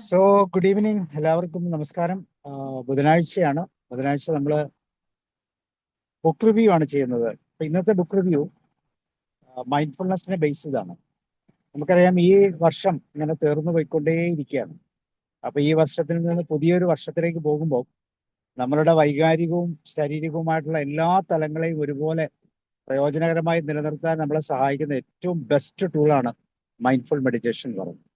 So good evening എല്ലാവർക്കും നമസ്കാരം. ബുധനാഴ്ചയാണ്. ബുധനാഴ്ച നമ്മൾ ബുക്ക് റിവ്യൂ ആണ് ചെയ്യുന്നത്. അപ്പൊ ഇന്നത്തെ ബുക്ക് റിവ്യൂ മൈൻഡ്ഫുൾനെസ്സിനെ ബേസ് ചെയ്താണ്. നമുക്കറിയാം ഈ വർഷം ഇങ്ങനെ തീർന്നു പോയിക്കൊണ്ടേയിരിക്കുകയാണ്. അപ്പൊ ഈ വർഷത്തിൽ നിന്ന് പുതിയൊരു വർഷത്തിലേക്ക് പോകുമ്പോൾ നമ്മളുടെ വൈകാരികവും ശാരീരികവുമായിട്ടുള്ള എല്ലാ തലങ്ങളെയും ഒരുപോലെ പ്രയോജനകരമായി നിലനിർത്താൻ നമ്മളെ സഹായിക്കുന്ന ഏറ്റവും ബെസ്റ്റ് ടൂളാണ് മൈൻഡ്ഫുൾ മെഡിറ്റേഷൻ എന്ന് പറയുന്നത്.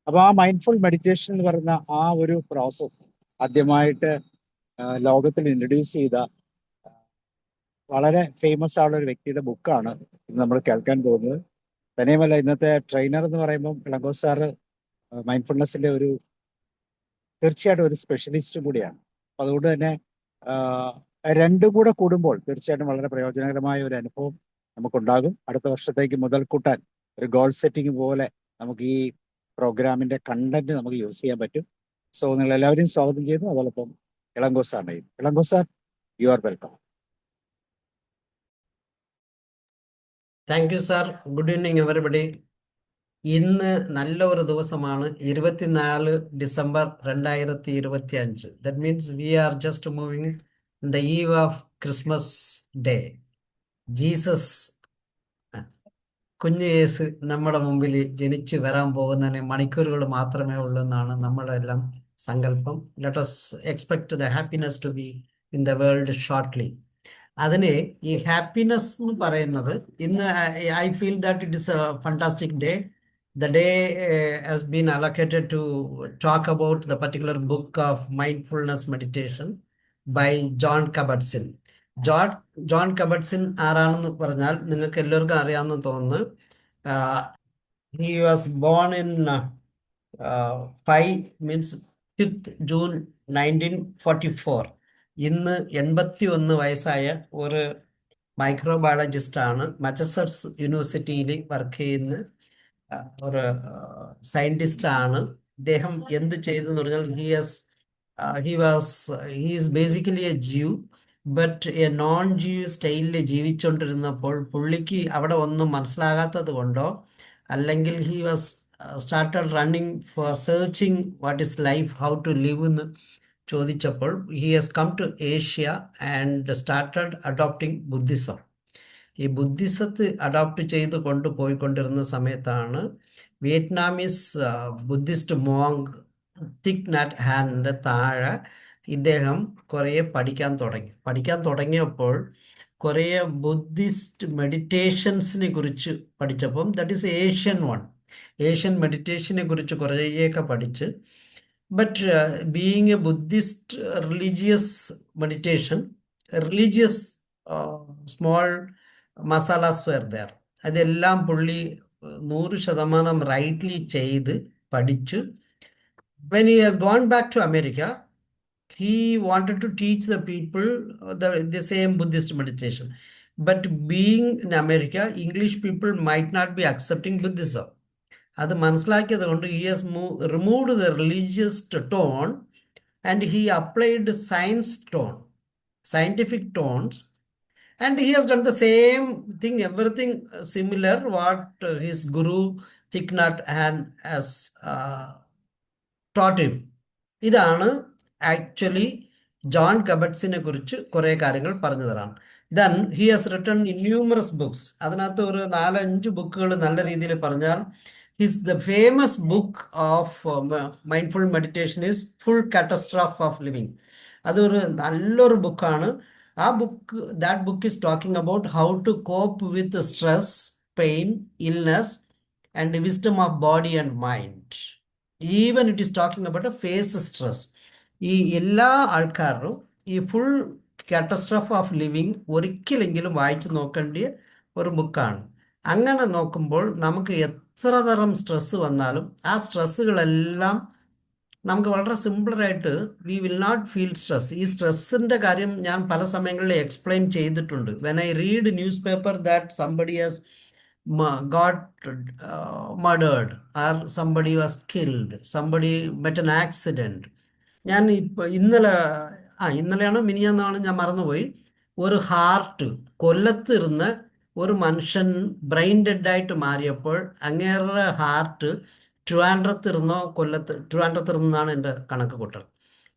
അപ്പൊ ആ മൈൻഡ്ഫുൾ മെഡിറ്റേഷൻ എന്ന് പറയുന്ന ആ ഒരു പ്രോസസ്സ് ആദ്യമായിട്ട് ലോകത്തിൽ ഇൻട്രൊഡ്യൂസ് ചെയ്ത വളരെ ഫേമസ് ആയുള്ള ഒരു വ്യക്തിയുടെ ബുക്കാണ് ഇന്ന് നമ്മൾ കേൾക്കാൻ പോകുന്നത്. തന്നെയുമല്ല, ഇന്നത്തെ ട്രെയിനർ എന്ന് പറയുമ്പോൾ ഇളങ്കോ സാറ് മൈൻഡ്ഫുൾനെസ്സിന്റെ ഒരു തീർച്ചയായിട്ടും ഒരു സ്പെഷ്യലിസ്റ്റ് കൂടിയാണ്. അപ്പൊ അതുകൊണ്ട് തന്നെ രണ്ടും കൂടെ കൂടുമ്പോൾ തീർച്ചയായിട്ടും വളരെ പ്രയോജനകരമായ ഒരു അനുഭവം നമുക്കുണ്ടാകും. അടുത്ത വർഷത്തേക്ക് മുതൽക്കൂട്ടാൻ ഒരു ഗോൾ സെറ്റിംഗ് പോലെ നമുക്ക് ഈ പ്രോഗ്രാമിന്റെ കണ്ടന്റ് നമുക്ക് യൂസ് ചെയ്യാൻ പറ്റും. സോ നിങ്ങൾ എല്ലാവരെയും സ്വാഗതം ചെയ്യുന്നു. അതോടൊപ്പം ഇളങ്കോ സാറിനെയും. Elango sir, you are welcome. Thank you sir. Good evening everybody. ഇന്ന് നല്ല ഒരു ദിവസമാണ്, 24 December 2025. That means we are just moving in the eve of Christmas day. Jesus, കുഞ്ഞു യേശു നമ്മുടെ മുമ്പിൽ ജനിച്ചു വരാൻ പോകുന്നതിന് മണിക്കൂറുകൾ മാത്രമേ ഉള്ളൂ എന്നാണ് നമ്മുടെ എല്ലാം സങ്കല്പം. Let us expect the happiness to be in the world shortly. അതിന് ഈ ഹാപ്പിനെസ് എന്ന് പറയുന്നത്, ഇന്ന് I feel that it is a fantastic day. The day has been allocated to talk about the particular book of mindfulness meditation by John Kabat-Zinn. John Kabat-Zinn ആരാണെന്ന് പറഞ്ഞാൽ നിങ്ങൾക്ക് എല്ലാവർക്കും അറിയാമെന്ന് തോന്നുന്നു. He was born in 5th June 1944. ഇന്ന് 81 വയസ്സായ ഒരു microbiologist ആണ്. മച്ചസറ്റ്സ് യൂണിവേഴ്സിറ്റിയിൽ വർക്ക് ചെയ്യുന്ന ഒരു സയന്റിസ്റ്റ് ആണ്. ഇദ്ദേഹം എന്ത് ചെയ്തെന്ന് പറഞ്ഞാൽ he is basically a Jew, but a non Jew സ്റ്റൈലിൽ ജീവിച്ചുകൊണ്ടിരുന്നപ്പോൾ പുള്ളിക്ക് അവിടെ ഒന്നും മനസ്സിലാകാത്തത് കൊണ്ടോ, അല്ലെങ്കിൽ he was started running for searching what is life, how to live എന്ന് ചോദിച്ചപ്പോൾ he has come to Asia and started adopting Buddhism. ഈ ബുദ്ധിസത്ത് അഡോപ്റ്റ് ചെയ്ത് കൊണ്ടുപോയിക്കൊണ്ടിരുന്ന സമയത്താണ് Vietnamese Buddhist monk Thich Nhat ഹാനിൻ്റെ താഴെ ഇദ്ദേഹം കുറേ പഠിക്കാൻ തുടങ്ങിയപ്പോൾ കുറേ ബുദ്ധിസ്റ്റ് മെഡിറ്റേഷൻസിനെ കുറിച്ച് പഠിച്ചപ്പം, ദാറ്റ് ഈസ് ഏഷ്യൻ മെഡിറ്റേഷനെ കുറിച്ച് കുറേയൊക്കെ പഠിച്ച്. But being A Buddhist religious meditation, religious small masalas were there. അതെല്ലാം പുള്ളി 100% റൈറ്റ്ലി ചെയ്ത് പഠിച്ചു. When he has gone back to America, he wanted to teach the people the same Buddhist meditation. But being in America, English people might not be accepting Buddhism. അത് മനസ്സിലാക്കിയത് കൊണ്ട് he has removed the religious tone and he applied scientific tones. And he has done the same thing, everything similar what his guru Thich Nhat Hanh has taught him. ഇതാണ് actually John കബട്സിനെ കുറിച്ച് കുറേ കാര്യങ്ങൾ പറഞ്ഞു തരാം. Then he has written numerous books. അതിനകത്ത് ഒരു 4-5 ബുക്കുകൾ നല്ല രീതിയിൽ പറഞ്ഞാൽ, the famous book of mindful meditation is Full Catastrophe of Living. അതൊരു നല്ലൊരു ബുക്കാണ്. that book is talking about how to cope with stress, pain, illness, and wisdom of body and mind. Even it is talking about a face stress. ഈ എല്ലാ ആൾക്കാരും ഈ full catastrophe of living ഒരിക്കലെങ്കിലും വായിച്ചു നോക്കേണ്ട ഒരു ബുക്കാണ്. അങ്ങനെ നോക്കുമ്പോൾ നമുക്ക് എത്ര തരം സ്ട്രെസ് വന്നാലും ആ സ്ട്രെസ്സുകളെല്ലാം നമുക്ക് വളരെ സിമ്പിളായിട്ട് we will not feel stress. ഈ സ്ട്രെസ്സിൻ്റെ കാര്യം ഞാൻ പല സമയങ്ങളിൽ എക്സ്പ്ലെയിൻ ചെയ്തിട്ടുണ്ട്. When I read newspaper that somebody has got murdered or somebody was killed, somebody met an accident. ഞാൻ ഇപ്പോൾ ഇന്നലെയാണ് മിനിഞ്ഞാന്നാണ് ഞാൻ മറന്നുപോയി, ഒരു ഹാർട്ട് കൊല്ലത്തിരുന്ന് ഒരു മനുഷ്യൻ ബ്രെയിൻ ഡെഡായിട്ട് മാറിയപ്പോൾ അങ്ങേരുടെ ഹാർട്ട് ട്രിവാൻഡ്രത്തിരുന്നാണ് എൻ്റെ കണക്ക് കൂട്ടൽ,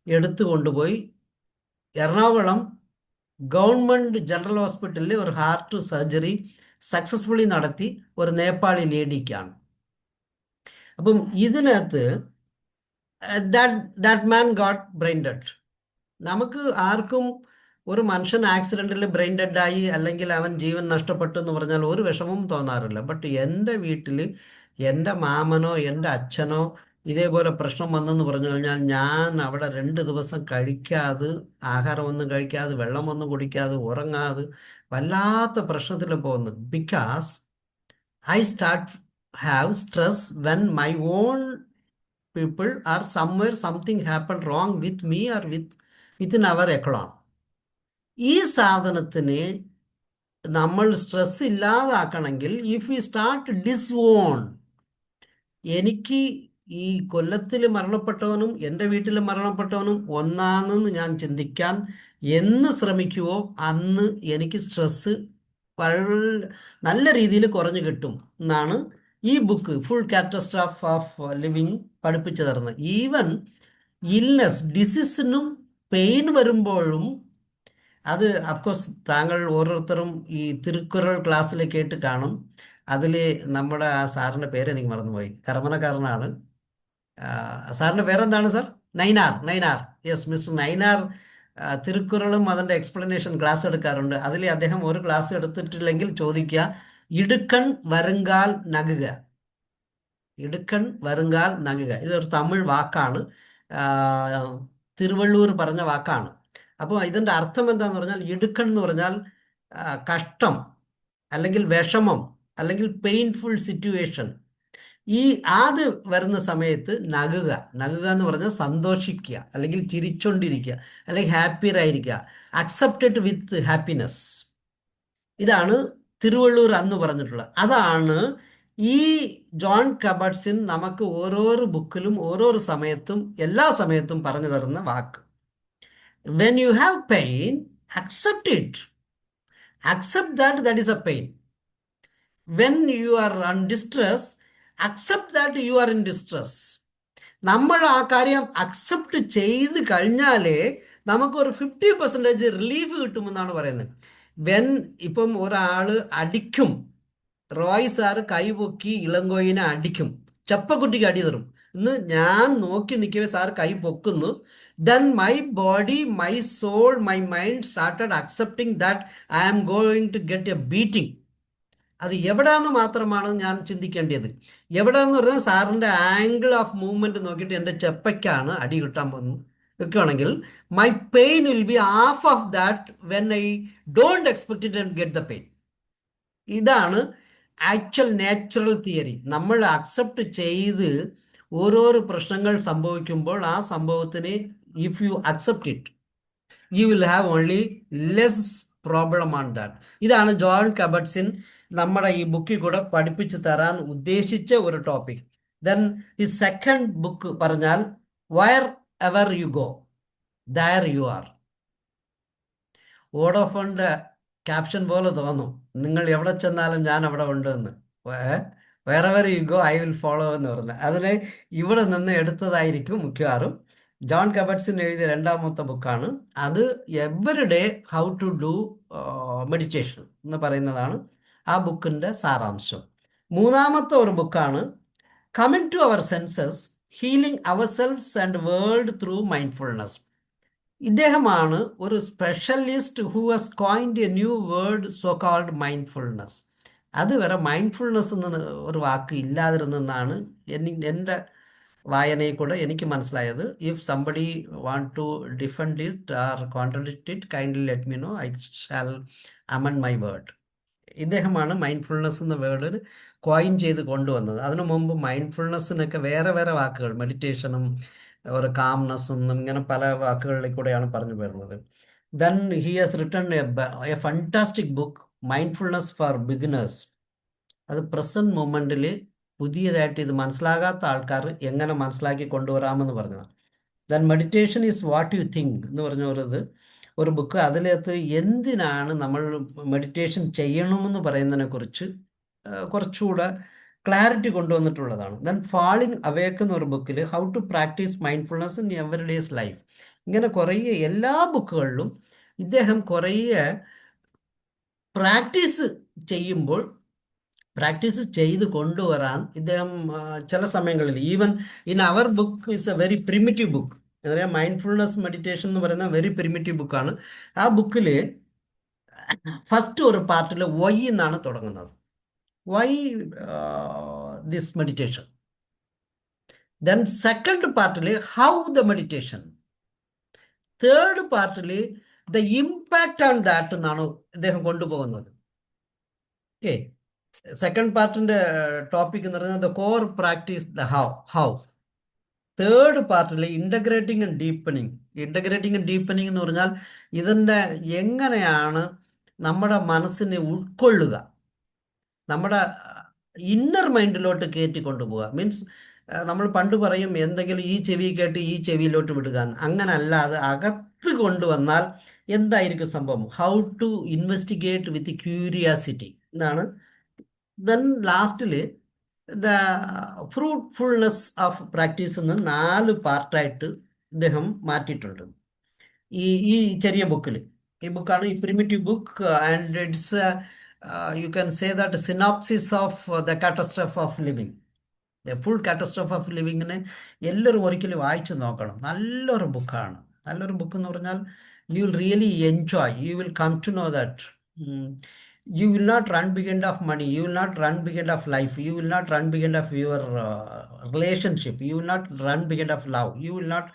എടുത്തു കൊണ്ടുപോയി എറണാകുളം ഗവൺമെൻറ് ജനറൽ ഹോസ്പിറ്റലിൽ ഒരു ഹാർട്ട് സർജറി സക്സസ്ഫുള്ളി നടത്തി ഒരു നേപ്പാളി ലേഡിക്കാണ്. അപ്പം ഇതിനകത്ത് that man got brain dead. നമുക്ക് ആർക്കും ഒരു മനുഷ്യൻ ആക്സിഡൻറ്റിൽ ബ്രെയിൻ ഡെഡായി അല്ലെങ്കിൽ അവൻ ജീവൻ നഷ്ടപ്പെട്ടു എന്ന് പറഞ്ഞാൽ ഒരു വിഷമവും തോന്നാറില്ല. ബട്ട് എൻ്റെ വീട്ടിൽ എൻ്റെ മാമനോ എൻ്റെ അച്ഛനോ ഇതേപോലെ പ്രശ്നം വന്നെന്ന് പറഞ്ഞു കഴിഞ്ഞാൽ ഞാൻ അവിടെ 2 ദിവസം കഴിക്കാതെ, ആഹാരമൊന്നും കഴിക്കാതെ, വെള്ളമൊന്നും കുടിക്കാതെ, ഉറങ്ങാതെ വല്ലാത്ത പ്രശ്നത്തിൽ പോകുന്നു. Because I start have stress when my own people or somewhere something happened wrong with me or within our echelon. ഈ സാധനത്തിന് നമ്മൾ സ്ട്രെസ് ഇല്ലാതാക്കണമെങ്കിൽ ഇഫ് യു സ്റ്റാർട്ട് ഡിസ്ഓൺ, എനിക്ക് ഈ കൊല്ലത്തിൽ മരണപ്പെട്ടവനും എൻ്റെ വീട്ടിൽ മരണപ്പെട്ടവനും ഒന്നാണെന്ന് ഞാൻ ചിന്തിക്കാൻ എന്ന് ശ്രമിക്കുവോ അന്ന് എനിക്ക് സ്ട്രെസ് നല്ല രീതിയിൽ കുറഞ്ഞു കിട്ടും എന്നാണ് ഈ book full catastrophe of living പഠിപ്പിച്ചു തരുന്നത്. ഈവൻ ഇൽനെസ്, ഡിസീസിനും പെയിൻ വരുമ്പോഴും അത് അഫ്കോഴ്സ് താങ്കൾ ഓരോരുത്തരും ഈ തിരുക്കുറൾ ക്ലാസ്സിൽ കേട്ട് കാണും. അതിൽ നമ്മുടെ ആ സാറിൻ്റെ പേര് എനിക്ക് മറന്നുപോയി, കർമ്മനക്കാരനാണ്. സാറിൻ്റെ പേരെന്താണ് sir? Nainar. Yes, mister Nainar തിരുക്കുറളും അതിൻ്റെ എക്സ്പ്ലനേഷൻ ക്ലാസ് എടുക്കാറുണ്ട്. അതിൽ അദ്ദേഹം ഒരു ക്ലാസ് എടുത്തിട്ടില്ലെങ്കിൽ ചോദിക്കുക, ഇടുക്കൺ വരുങ്കാൽ നകുക. ഇടുക്കൺ വരുങ്കാൽ നകുക, ഇതൊരു തമിഴ് വാക്കാണ്, തിരുവള്ളൂർ പറഞ്ഞ വാക്കാണ്. അപ്പോൾ ഇതിൻ്റെ അർത്ഥം എന്താണെന്ന് പറഞ്ഞാൽ, ഇടുക്കൺ എന്ന് പറഞ്ഞാൽ കഷ്ടം അല്ലെങ്കിൽ വിഷമം അല്ലെങ്കിൽ പെയിൻഫുൾ സിറ്റുവേഷൻ. ഈ അത് വരുന്ന സമയത്ത് നകുക എന്ന് പറഞ്ഞാൽ സന്തോഷിക്കുക അല്ലെങ്കിൽ ചിരിച്ചോണ്ടിരിക്കുക അല്ലെങ്കിൽ ഹാപ്പിയായിരിക്കുക, അക്സെപ്റ്റഡ് വിത്ത് ഹാപ്പിനെസ്. ഇതാണ് തിരുവള്ളൂർ അന്ന് പറഞ്ഞിട്ടുള്ളത്. അതാണ് ഈ ജോൺ കബട്സിൻ നമുക്ക് ഓരോരോ ബുക്കിലും ഓരോരോ സമയത്തും എല്ലാ സമയത്തും പറഞ്ഞു തരുന്ന വാക്ക്. When you have pain, accept it. Accept that is a pain. When you are on distress, accept that you are in distress. നമ്മൾ ആ കാര്യം അക്സെപ്റ്റ് ചെയ്ത് കഴിഞ്ഞാലേ നമുക്കൊരു 50% റിലീഫ് കിട്ടുമെന്നാണ് പറയുന്നത്. ഇപ്പം ഒരാൾ അടിക്കും, റോയ് സാറ് കൈപൊക്കി ഇളങ്കോയിനെ അടിക്കും, ചപ്പക്കുട്ടിക്ക് അടി തരും എന്ന് ഞാൻ നോക്കി നിൽക്കവേ സാർ കൈ പൊക്കുന്നു. Then my body, my soul, my mind started accepting that I am going to get a beating. അത് എവിടെയാണെന്ന് മാത്രമാണ് ഞാൻ ചിന്തിക്കേണ്ടത്. എവിടെയെന്ന് പറഞ്ഞാൽ സാറിൻ്റെ ആംഗിൾ ഓഫ് മൂവ്മെൻറ്റ് നോക്കിയിട്ട് എൻ്റെ ചെപ്പയ്ക്കാണ് അടി കിട്ടാൻ പോകുന്നത് വെക്കുകയാണെങ്കിൽ my pain will be half of that when I don't expect it and get the pain. ഇതാണ് ആക്ച്വൽ നാച്ചുറൽ തിയറി. നമ്മൾ അക്സെപ്റ്റ് ചെയ്ത് ഓരോരോ പ്രശ്നങ്ങൾ സംഭവിക്കുമ്പോൾ ആ സംഭവത്തിന് if you accept it you will have only less problem on that. ഇതാണ് John Kabat-Zinn നമ്മുടെ ഈ ബുക്കിൽ കൂടെ പഠിപ്പിച്ചു തരാൻ ഉദ്ദേശിച്ച ഒരു ടോപ്പിക്. ദെൻ ഈ സെക്കൻഡ് ബുക്ക് പറഞ്ഞാൽ wherever you go there you are. വോഡോഫോണിൻ്റെ ക്യാപ്ഷൻ പോലെ തോന്നും, നിങ്ങൾ എവിടെ ചെന്നാലും ഞാൻ അവിടെ ഉണ്ട് എന്ന്. Wherever you go I will follow എന്ന് പറഞ്ഞത് അതിനെ ഇവിടെ നിന്ന് എടുത്തതായിരിക്കും മിക്കവാറും. ജോൺ കബട്സിൻ എഴുതിയ രണ്ടാമത്തെ ബുക്കാണ് അത്. Every day how to do meditation എന്ന് പറയുന്നതാണ് ആ ബുക്കിൻ്റെ സാരാംശം. മൂന്നാമത്തെ ഒരു ബുക്കാണ് coming to our senses, healing our selfs and world through mindfulness. ഇദ്ദേഹമാണ് ഒരു specialist who has coined a new word so called mindfulness. അതുവരെ മൈൻഡ്ഫുൾനെസ് എന്ന ഒരു വാക്ക് ഇല്ലാതിരുന്നെന്നാണ് എൻ്റെ വായനയിൽ കൂടെ എനിക്ക് മനസ്സിലായത്. If somebody want to defend it or contradict it kindly let me know, I shall amend my word. ഇദ്ദേഹമാണ് മൈൻഡ്ഫുൾനെസ് എന്ന വേർഡ് കോയിൻ ചെയ്ത് കൊണ്ടുവന്നത്. അതിനു മുമ്പ് മൈൻഡ്ഫുൾനെസ്സിനൊക്കെ വേറെ വേറെ വാക്കുകൾ, മെഡിറ്റേഷനും ഒരു കാംനെസ്സും ഇങ്ങനെ പല വാക്കുകളിൽ കൂടെയാണ് പറഞ്ഞു വരുന്നത്. Then he has written A fantastic book mindfulness for beginners. അത് പ്രസന്റ് മൊമെൻറ്റിൽ പുതിയതായിട്ട് ഇത് മനസ്സിലാകാത്ത ആൾക്കാർ എങ്ങനെ മനസ്സിലാക്കി കൊണ്ടുവരാമെന്ന് പറഞ്ഞതാണ്. Then meditation is what you think എന്ന് പറഞ്ഞ ഒരു ബുക്ക്. അതിനകത്ത് എന്തിനാണ് നമ്മൾ മെഡിറ്റേഷൻ ചെയ്യണമെന്ന് പറയുന്നതിനെ കുറിച്ച് കുറച്ചുകൂടെ ക്ലാരിറ്റി കൊണ്ടുവന്നിട്ടുള്ളതാണ്. ദെൻ ഫാളിങ് അവേക്ക് എന്ന ഒരു ബുക്കിൽ how to practise mindfulness in every day's life, ഇങ്ങനെ കുറേ എല്ലാ ബുക്കുകളിലും ഇദ്ദേഹം കുറേ പ്രാക്ടീസ് ചെയ്യുമ്പോൾ പ്രാക്ടീസ് ചെയ്ത് കൊണ്ടുവരാൻ ഇദ്ദേഹം ചില സമയങ്ങളിൽ even in our book is a very primitive book, അതായത് മൈൻഡ്ഫുൾനെസ് മെഡിറ്റേഷൻ എന്ന് പറയുന്ന വെരി പ്രിമിറ്റീവ് ബുക്കാണ്. ആ ബുക്കിൽ ഫസ്റ്റ് ഒരു പാർട്ടിൽ വൈ എന്നാണ് തുടങ്ങുന്നത്. Why this meditation. Then second പാർട്ടിൽ ഹൗ ദ മെഡിറ്റേഷൻ. തേർഡ് പാർട്ടിൽ ദ ഇമ്പാക്റ്റ് ഓൺ ദാറ്റ് എന്നാണ് ഇദ്ദേഹം കൊണ്ടുപോകുന്നത്. ഓക്കെ, സെക്കൻഡ് പാർട്ടിന്റെ ടോപ്പിക് എന്ന് പറയുന്നത് the core practice the how. Third പാർട്ടിൽ integrating and deepening. Integrating and deepening എന്ന് പറഞ്ഞാൽ ഇതിൻ്റെ എങ്ങനെയാണ് നമ്മുടെ മനസ്സിനെ ഉൾക്കൊള്ളുക, നമ്മുടെ ഇന്നർ മൈൻഡിലോട്ട് കയറ്റി കൊണ്ടുപോവുക. മീൻസ് നമ്മൾ പണ്ട് പറയും എന്തെങ്കിലും ഈ ചെവി കേട്ട് ഈ ചെവിയിലോട്ട് വിടുക എന്ന്. അങ്ങനെ അല്ലാതെ അകത്ത് കൊണ്ടുവന്നാൽ എന്തായിരിക്കും സംഭവം? ഹൗ ടു ഇൻവെസ്റ്റിഗേറ്റ് വിത്ത് ക്യൂരിയാസിറ്റി എന്നാണ്. ദെൻ ലാസ്റ്റിൽ ദ ഫ്രൂട്ട്ഫുൾനെസ് ഓഫ് പ്രാക്ടീസ് എന്ന് 4 പാർട്ടായിട്ട് ഇദ്ദേഹം മാറ്റിയിട്ടുണ്ട് ഈ ചെറിയ ബുക്കിൽ. ഈ ബുക്കാണ് ഈ primitive book, and it's you can say that synopsis of the catastrophe of living. Full catastrophe of ലിവിങ്ങിനെ എല്ലാവരും ഒരിക്കലും വായിച്ചു നോക്കണം. നല്ലൊരു ബുക്കാണ്. നല്ലൊരു ബുക്ക് എന്ന് പറഞ്ഞാൽ you will really enjoy. You will come to know that you will not run behind of money, you will not run behind of life, you will not run behind of your relationship, you will not run behind of love, you will not.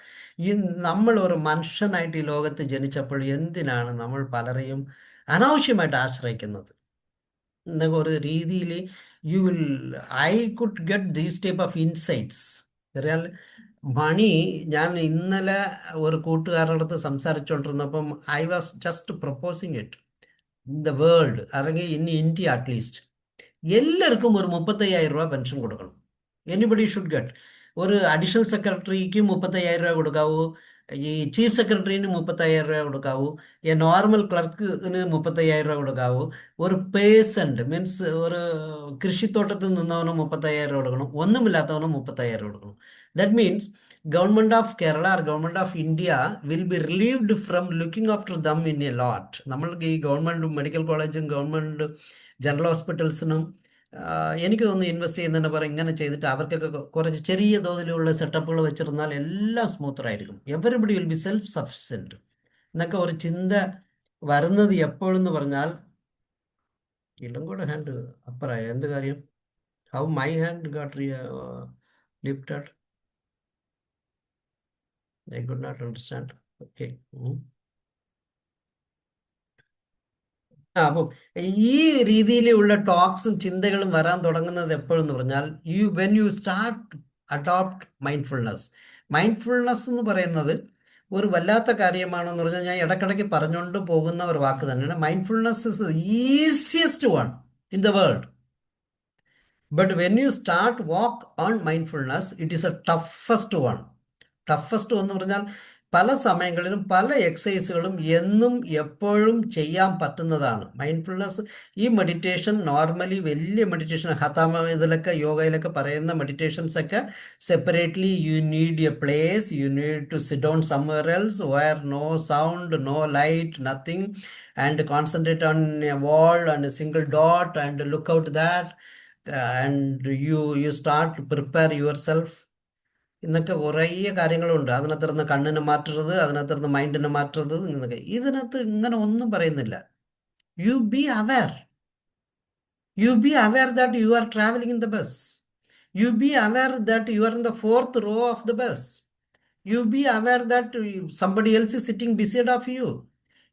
നമ്മൾ ഒരു മനുഷ്യനായിട്ട് ഈ ലോകത്ത് ജനിച്ചപ്പോൾ എന്തിനാണ് നമ്മൾ പലരെയും അനാവശ്യമായിട്ട് ആശ്രയിക്കുന്നത് എന്നൊക്കെ ഒരു രീതിയിൽ I could get these type of insights. Real money, ഞാൻ ഇന്നലെ ഒരു കൂട്ടുകാരുടെ അടുത്ത് സംസാരിച്ചുകൊണ്ടിരുന്നപ്പം I was just proposing it. The world അല്ലെങ്കിൽ ഇൻ ഇന്ത്യ അറ്റ്ലീസ്റ്റ് എല്ലാവർക്കും ഒരു 35,000 രൂപ പെൻഷൻ കൊടുക്കണം. Anybody should get. ഒരു അഡീഷണൽ സെക്രട്ടറിക്ക് 35,000 രൂപ കൊടുക്കാവൂ, ഈ ചീഫ് സെക്രട്ടറിന് 35,000 രൂപ കൊടുക്കാവൂ, ഈ നോർമൽ ക്ലർക്കിന് 35,000 രൂപ കൊടുക്കാവൂ, ഒരു പേഴ്സൻ്റ് മീൻസ് ഒരു കൃഷിത്തോട്ടത്തിൽ നിന്നവന് 35,000 രൂപ കൊടുക്കണം, ഒന്നുമില്ലാത്തവന് 35,000 രൂപ കൊടുക്കണം. That means Government of Kerala or Government of India will be relieved from looking after them in a lot. നമ്മൾക്ക് ഈ ഗവൺമെൻറ് മെഡിക്കൽ കോളേജും ഗവൺമെൻറ് ജനറൽ ഹോസ്പിറ്റൽസിനും എനിക്ക് തോന്നുന്നു ഇൻവെസ്റ്റ് ചെയ്യുന്നതിന് പറയും ഇങ്ങനെ ചെയ്തിട്ട് അവർക്കൊക്കെ കുറച്ച് ചെറിയ തോതിലുള്ള സെറ്റപ്പുകൾ വെച്ചിരുന്നാൽ എല്ലാം സ്മൂത്തറായിരിക്കും. Everybody will be self sufficient എന്നൊക്കെ ഒരു ചിന്ത വരുന്നത് എപ്പോഴെന്ന് പറഞ്ഞാൽ ഇതും കൂടെ ഹാൻഡ് അപ്പറായ എന്ത് കാര്യം? How my hand got lifted? I could not understand. Okay. അപ്പം ഈ രീതിയിലുള്ള ടോക്സും ചിന്തകളും വരാൻ തുടങ്ങുന്നത് എപ്പോഴെന്ന് പറഞ്ഞാൽ when you start adopt mindfulness. Mindfulness എന്ന് പറയുന്നത് ഒരു വല്ലാത്ത കാര്യമാണെന്ന് പറഞ്ഞാൽ ഞാൻ ഇടയ്ക്കിടയ്ക്ക് പറഞ്ഞുകൊണ്ട് പോകുന്ന ഒരു വാക്ക് തന്നെയാണ്. Mindfulness is easiest one in the world. But when you start walk on mindfulness it is A toughest one. Toughest എന്ന് പറഞ്ഞാൽ പല സമയങ്ങളിലും പല എക്സസൈസുകളും എന്നും എപ്പോഴും ചെയ്യാൻ പറ്റുന്നതാണ്. മൈൻഡ്ഫുൾനെസ് ഈ മെഡിറ്റേഷൻ നോർമലി വലിയ മെഡിറ്റേഷൻ ഹതാമ ഇതിലൊക്കെ യോഗയിലൊക്കെ പറയുന്ന മെഡിറ്റേഷൻസ് ഒക്കെ separately you need a place, you need to sit down somewhere else where no sound, no light, nothing, and concentrate on a wall and a single dot and look out that and you start prepare your self എന്നൊക്കെ കുറേ കാര്യങ്ങളുണ്ട്. അതിനകത്തിരുന്ന് കണ്ണിനെ മാറ്റരുത്, അതിനകത്തിരുന്ന് മൈൻഡിനെ മാറ്റരുത് എന്നൊക്കെ. ഇതിനകത്ത് ഇങ്ങനെ ഒന്നും പറയുന്നില്ല. You be aware. You be aware that you are travelling in the bus. You be aware that you are in the 4th row of the bus. You be aware that somebody else is sitting beside of you.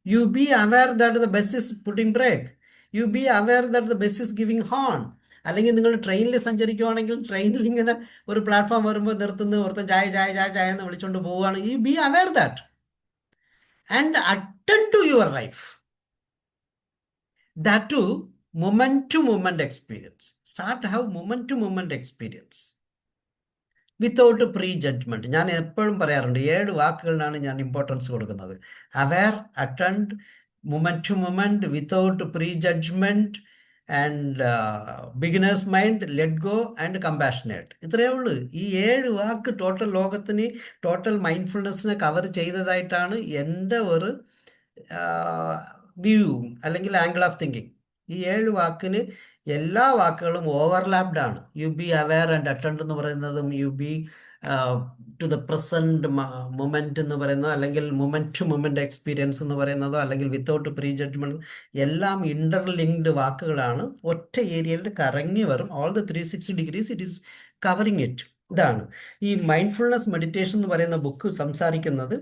You be aware that the bus is putting brake. You be aware that the bus is giving horn. അല്ലെങ്കിൽ നിങ്ങൾ ട്രെയിനിൽ സഞ്ചരിക്കുകയാണെങ്കിൽ ട്രെയിനിൽ ഇങ്ങനെ ഒരു platform വരുമ്പോൾ നിർത്തുന്ന ഒരുത്തൻ ചായ ചായ ചായ ചായ എന്ന് വിളിച്ചുകൊണ്ട് പോവുകയാണ്. You be aware that and attend to your life. That to moment to moment experience. Start have moment to moment experience without pre judgement. ഞാൻ എപ്പോഴും പറയാറുണ്ട് 7 വാക്കുകളിലാണ് ഞാൻ ഇമ്പോർട്ടൻസ് കൊടുക്കുന്നത്. Aware, attend, moment to moment, without pre judgement and beginner's mind, let go and compassionate. ഇത്രയേ ഉള്ളൂ. ഈ 7 വാക്ക് ടോട്ടൽ ലോകത്തിന്, ടോട്ടൽ മൈൻഡ്ഫുൾനെസ്സിനെ കവർ ചെയ്തതായിട്ടാണ് എൻ്റെ ഒരു വ്യൂ അല്ലെങ്കിൽ ആംഗിൾ ഓഫ് തിങ്കിങ്. ഈ 7 വാക്കിന് എല്ലാ വാക്കുകളും ഓവർലാപ്ഡ് ആണ്. You be aware and attend എന്ന് പറയുന്നതും, you be to the present moment എന്ന് പറയുന്നതോ, അല്ലെങ്കിൽ മൊമെന്റ് ടു മൊമെന്റ് എക്സ്പീരിയൻസ് എന്ന് പറയുന്നതോ, അല്ലെങ്കിൽ വിത്തൗട്ട് പ്രീ ജഡ്ജ്മെന്റ്, എല്ലാം ഇന്റർലിങ്ക്ഡ് വാക്കുകളാണ്. ഒറ്റ ഏരിയയിൽ കറങ്ങി വരും. All the 360 degrees it is covering it. ഇതാണ് ഈ മൈൻഡ്ഫുൾനെസ് മെഡിറ്റേഷൻ എന്ന് പറയുന്ന ബുക്ക് സംസാരിക്കുന്നത്.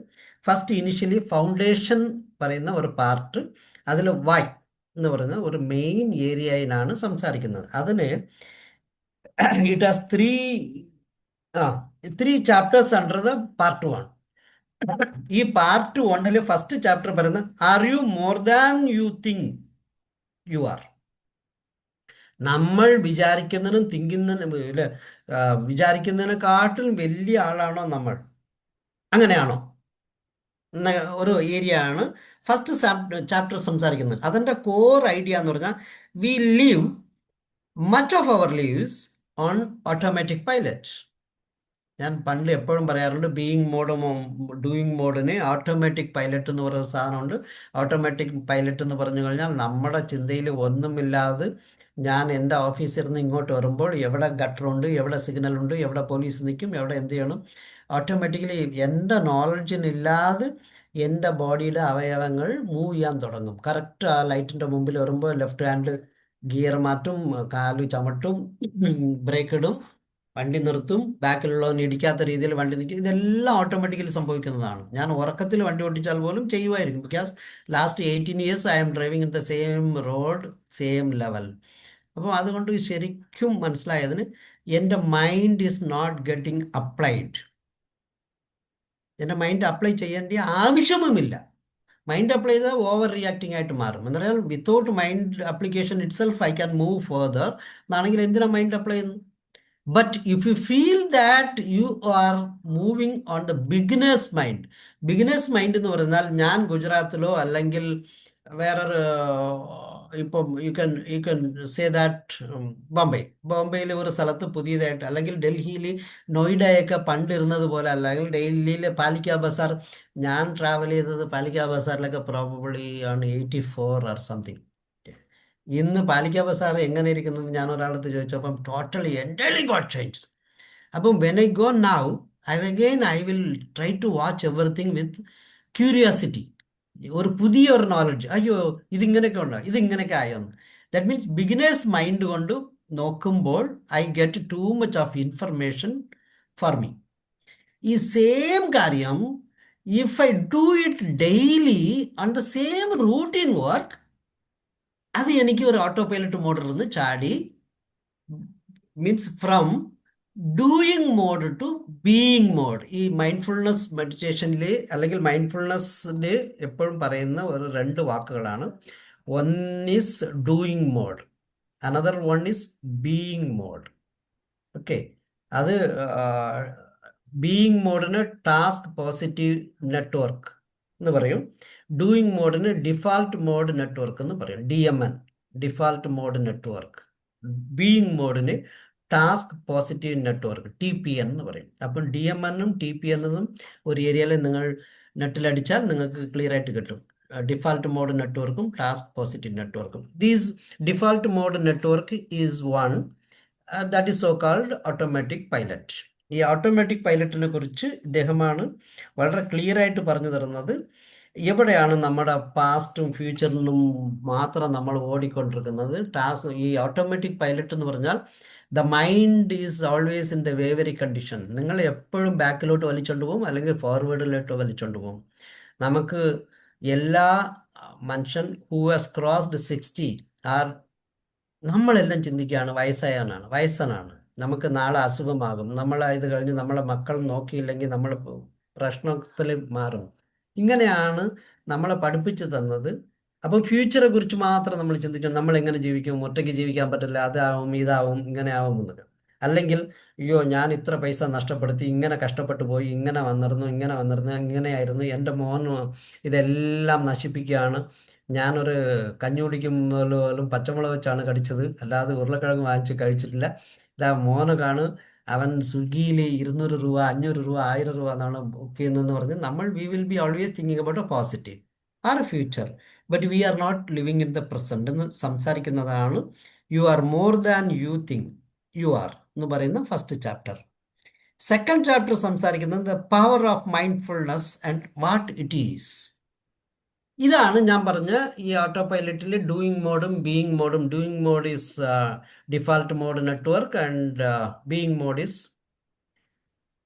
ഫസ്റ്റ് ഇനിഷ്യലി ഫൗണ്ടേഷൻ പറയുന്ന ഒരു പാർട്ട്, അതിൽ വൈ എന്ന് പറയുന്ന ഒരു മെയിൻ ഏരിയയിലാണ് സംസാരിക്കുന്നത്. അതിന് it has three chapters under the part 1. ഈ പാർട്ട് 1 ഫസ്റ്റ് ചാപ്റ്റർ പറയുന്നത് are you more than you think you R. നമ്മൾ വിചാരിക്കുന്നതിനെക്കാട്ടിലും വലിയ ആളാണോ നമ്മൾ? അങ്ങനെയാണോ എന്ന ഒരു ഏരിയ ആണ് ഫസ്റ്റ് ചാപ്റ്റർ സംസാരിക്കുന്നത്. അതിൻ്റെ കോർ ഐഡിയ എന്ന് പറഞ്ഞാൽ we live much of our lives on automatic pilot. ഞാൻ പണ്ട് എപ്പോഴും പറയാറുണ്ട്, ബീയിങ് മോഡും ഡൂയിങ് മോഡിന് ഓട്ടോമാറ്റിക് പൈലറ്റ് എന്ന് പറയുന്ന സാധനമുണ്ട്. ഓട്ടോമാറ്റിക് പൈലറ്റ് എന്ന് പറഞ്ഞു കഴിഞ്ഞാൽ നമ്മുടെ ചിന്തയിൽ ഒന്നുമില്ലാതെ ഞാൻ എൻ്റെ ഓഫീസിൽ നിന്ന് ഇങ്ങോട്ട് വരുമ്പോൾ എവിടെ ഗട്ടറുണ്ട്, എവിടെ സിഗ്നലുണ്ട്, എവിടെ പോലീസ് നിൽക്കും, എവിടെ എന്ത് ചെയ്യണം, ഓട്ടോമാറ്റിക്കലി എൻ്റെ നോളജിനില്ലാതെ എൻ്റെ ബോഡിയിലെ അവയവങ്ങൾ മൂവ് ചെയ്യാൻ തുടങ്ങും. കറക്റ്റ് ആ ലൈറ്റിൻ്റെ മുമ്പിൽ വരുമ്പോൾ ലെഫ്റ്റ് ഹാൻഡ് ഗിയർ മാറ്റും, കാല് ചമട്ടും, ബ്രേക്ക് ഇടും, വണ്ടി നിർത്തും, ബാക്കിലുള്ളവന് ഇടിക്കാത്ത രീതിയിൽ വണ്ടി നിൽക്കും. ഇതെല്ലാം ഓട്ടോമാറ്റിക്കലി സംഭവിക്കുന്നതാണ്. ഞാൻ ഉറക്കത്തിൽ വണ്ടി ഓടിച്ചാൽ പോലും ചെയ്യുമായിരിക്കും. Because last 18 years I am driving in the same road, same level. അപ്പോൾ അതുകൊണ്ട് ശരിക്കും മനസ്സിലായതിന് എൻ്റെ mind is not getting applied. എൻ്റെ മൈൻഡ് അപ്ലൈ ചെയ്യേണ്ട ആവശ്യവുമില്ല. മൈൻഡ് അപ്ലൈ ചെയ്താൽ ഓവർ റിയാക്ടിങ് ആയിട്ട് മാറും. എന്ന് പറഞ്ഞാൽ without mind application itself I can move further എന്നാണെങ്കിൽ എന്തിനാ മൈൻഡ് അപ്ലൈ ചെയ്യുന്നു? But if you feel that you are moving on the beginner's mind എന്ന് പറഞ്ഞാൽ ഞാൻ ഗുജറാത്തിലോ അല്ലെങ്കിൽ വേറൊരു ഇപ്പം യു കൻ സേ ദാറ്റ് ബോംബെയിൽ ഒരു സ്ഥലത്ത് പുതിയതായിട്ട്, അല്ലെങ്കിൽ ഡൽഹിയിൽ നോയിഡയൊക്കെ പണ്ടിരുന്നത് പോലെ, അല്ലെങ്കിൽ ഡൽഹിയിലെ പാലിക്ക ബസാർ, ഞാൻ ട്രാവൽ ചെയ്തത് പാലിക്ക ബസാറിലൊക്കെ പ്രോബബ്ലി ആണ് 84 or സംതിങ്. ഇന്ന് പാലിക്ക ബസാർ എങ്ങനെ ഇരിക്കുന്നത് ഞാൻ ഒരാളടുത്ത് ചോദിച്ചപ്പം ടോട്ടലി എൻ്റർലി ഗോട്ട് ചേഞ്ച്. അപ്പം when I go now I will try to watch everything with curiosity. ഒരു പുതിയൊരു നോളജ്, അയ്യോ ഇതിങ്ങനെയൊക്കെ ഉണ്ടോ, ഇതിങ്ങനെയൊക്കെ ആയോന്ന്. ദാറ്റ് മീൻസ് ബിഗിനേഴ്സ് മൈൻഡ് കൊണ്ട് നോക്കുമ്പോൾ I get too much of information for me. ഈ സെയിം കാര്യം if I do it daily on the same routine work, അത് എനിക്ക് ഒരു ഓട്ടോ പൈലറ്റ് മോഡിൽ നിന്ന് ചാടി, means from doing mode to being mode. ഈ മൈൻഡ്ഫുൾനെസ് മെഡിറ്റേഷനിൽ അല്ലെങ്കിൽ മൈൻഡ്ഫുൾനെസ്സിൽ എപ്പോഴും പറയുന്ന ഒരു 2 വാക്കുകളാണ്. One is doing mode, another one is being mode. Okay, അത് ബീയിങ് മോഡിന് ടാസ്ക് പോസിറ്റീവ് നെറ്റ്വർക്ക് എന്ന് പറയും. ഡൂയിങ് മോഡിന് ഡിഫാൾട്ട് മോഡ് നെറ്റ്വർക്ക് എന്ന് പറയും, DMN, default mode network. Being മോഡിന് ടാസ്ക് പോസിറ്റീവ് നെറ്റ്വർക്ക്, TPN എന്ന് പറയും. അപ്പം DMN-ഉം TPN-ഉം ഒരു ഏരിയയിൽ നിങ്ങൾ നെറ്റിലടിച്ചാൽ നിങ്ങൾക്ക് ക്ലിയർ ആയിട്ട് കിട്ടും. ഡിഫാൾട്ട് മോഡ് നെറ്റ്വർക്കും ടാസ്ക് പോസിറ്റീവ് നെറ്റ്വർക്കും. These default mode network is one that is so called automatic pilot. ഈ ഓട്ടോമാറ്റിക് പൈലറ്റിനെ കുറിച്ച് ഇദ്ദേഹമാണ് വളരെ ക്ലിയർ ആയിട്ട് പറഞ്ഞു തരുന്നത്. എവിടെയാണ് നമ്മുടെ പാസ്റ്റും ഫ്യൂച്ചറിനും മാത്രം നമ്മൾ ഓടിക്കൊണ്ടിരിക്കുന്നത്? ഈ ഓട്ടോമാറ്റിക് പൈലറ്റ് എന്ന് പറഞ്ഞാൽ the mind is always in the wavery condition. നിങ്ങൾ എപ്പോഴും ബാക്കിലോട്ട് വലിച്ചോണ്ട് പോകും, അല്ലെങ്കിൽ ഫോർവേഡിലോട്ട് വലിച്ചോണ്ട് പോകും. നമുക്ക് എല്ലാ മനുഷ്യൻ ഹൂ ഹാസ് ക്രോസ്ഡ് 60 ആർ, നമ്മളെല്ലാം ചിന്തിക്കുകയാണ് വയസ്സനാണ്, നമുക്ക് നാളെ അസുഖമാകും, നമ്മൾ ഇത് കഴിഞ്ഞ് നമ്മളെ മക്കൾ നോക്കിയില്ലെങ്കിൽ നമ്മൾ പ്രശ്നത്തിൽ മാറും. ഇങ്ങനെയാണ് നമ്മളെ പഠിപ്പിച്ചു തന്നത്. അപ്പോൾ ഫ്യൂച്ചറെ കുറിച്ച് മാത്രം നമ്മൾ ചിന്തിക്കും. നമ്മൾ എങ്ങനെ ജീവിക്കും, ഒറ്റയ്ക്ക് ജീവിക്കാൻ പറ്റില്ല, അതാവും ഇതാവും ഇങ്ങനെ ആവും എന്നൊക്കെ. അല്ലെങ്കിൽ അയ്യോ ഞാൻ ഇത്ര പൈസ നഷ്ടപ്പെടുത്തി, ഇങ്ങനെ കഷ്ടപ്പെട്ടു പോയി, ഇങ്ങനെ വന്നിരുന്നു, ഇങ്ങനെയായിരുന്നു, എൻ്റെ മോൻ ഇതെല്ലാം നശിപ്പിക്കുകയാണ്, ഞാനൊരു കഞ്ഞി കുടിക്കുമ്പോൾ പോലും പച്ചമുളക് വെച്ചാണ് കടിച്ചത്, അല്ലാതെ ഉരുളക്കിഴങ്ങ് വാങ്ങിച്ച് കഴിച്ചിട്ടില്ല. ഇതാ മോനെ കാണും, അവൻ സ്വിഗ്ഗിയിൽ 200 രൂപ 500 രൂപ 1000 രൂപ എന്നാണ് ബുക്ക് ചെയ്യുന്നതെന്ന് പറഞ്ഞ് നമ്മൾ we will be always thinking about a positive or a future, but we are not living in the present എന്ന് സംസാരിക്കുന്നതാണ് you are more than you think you are എന്ന് പറയുന്ന ഫസ്റ്റ് ചാപ്റ്റർ. സെക്കൻഡ് ചാപ്റ്റർ സംസാരിക്കുന്നത് the power of mindfulness and what it is. ഇതാണ് ഞാൻ പറഞ്ഞ ഈ auto പൈലറ്റിൽ ഡൂയിങ് മോഡും ബീയിങ് മോഡും. Doing mode is default mode network and being mode is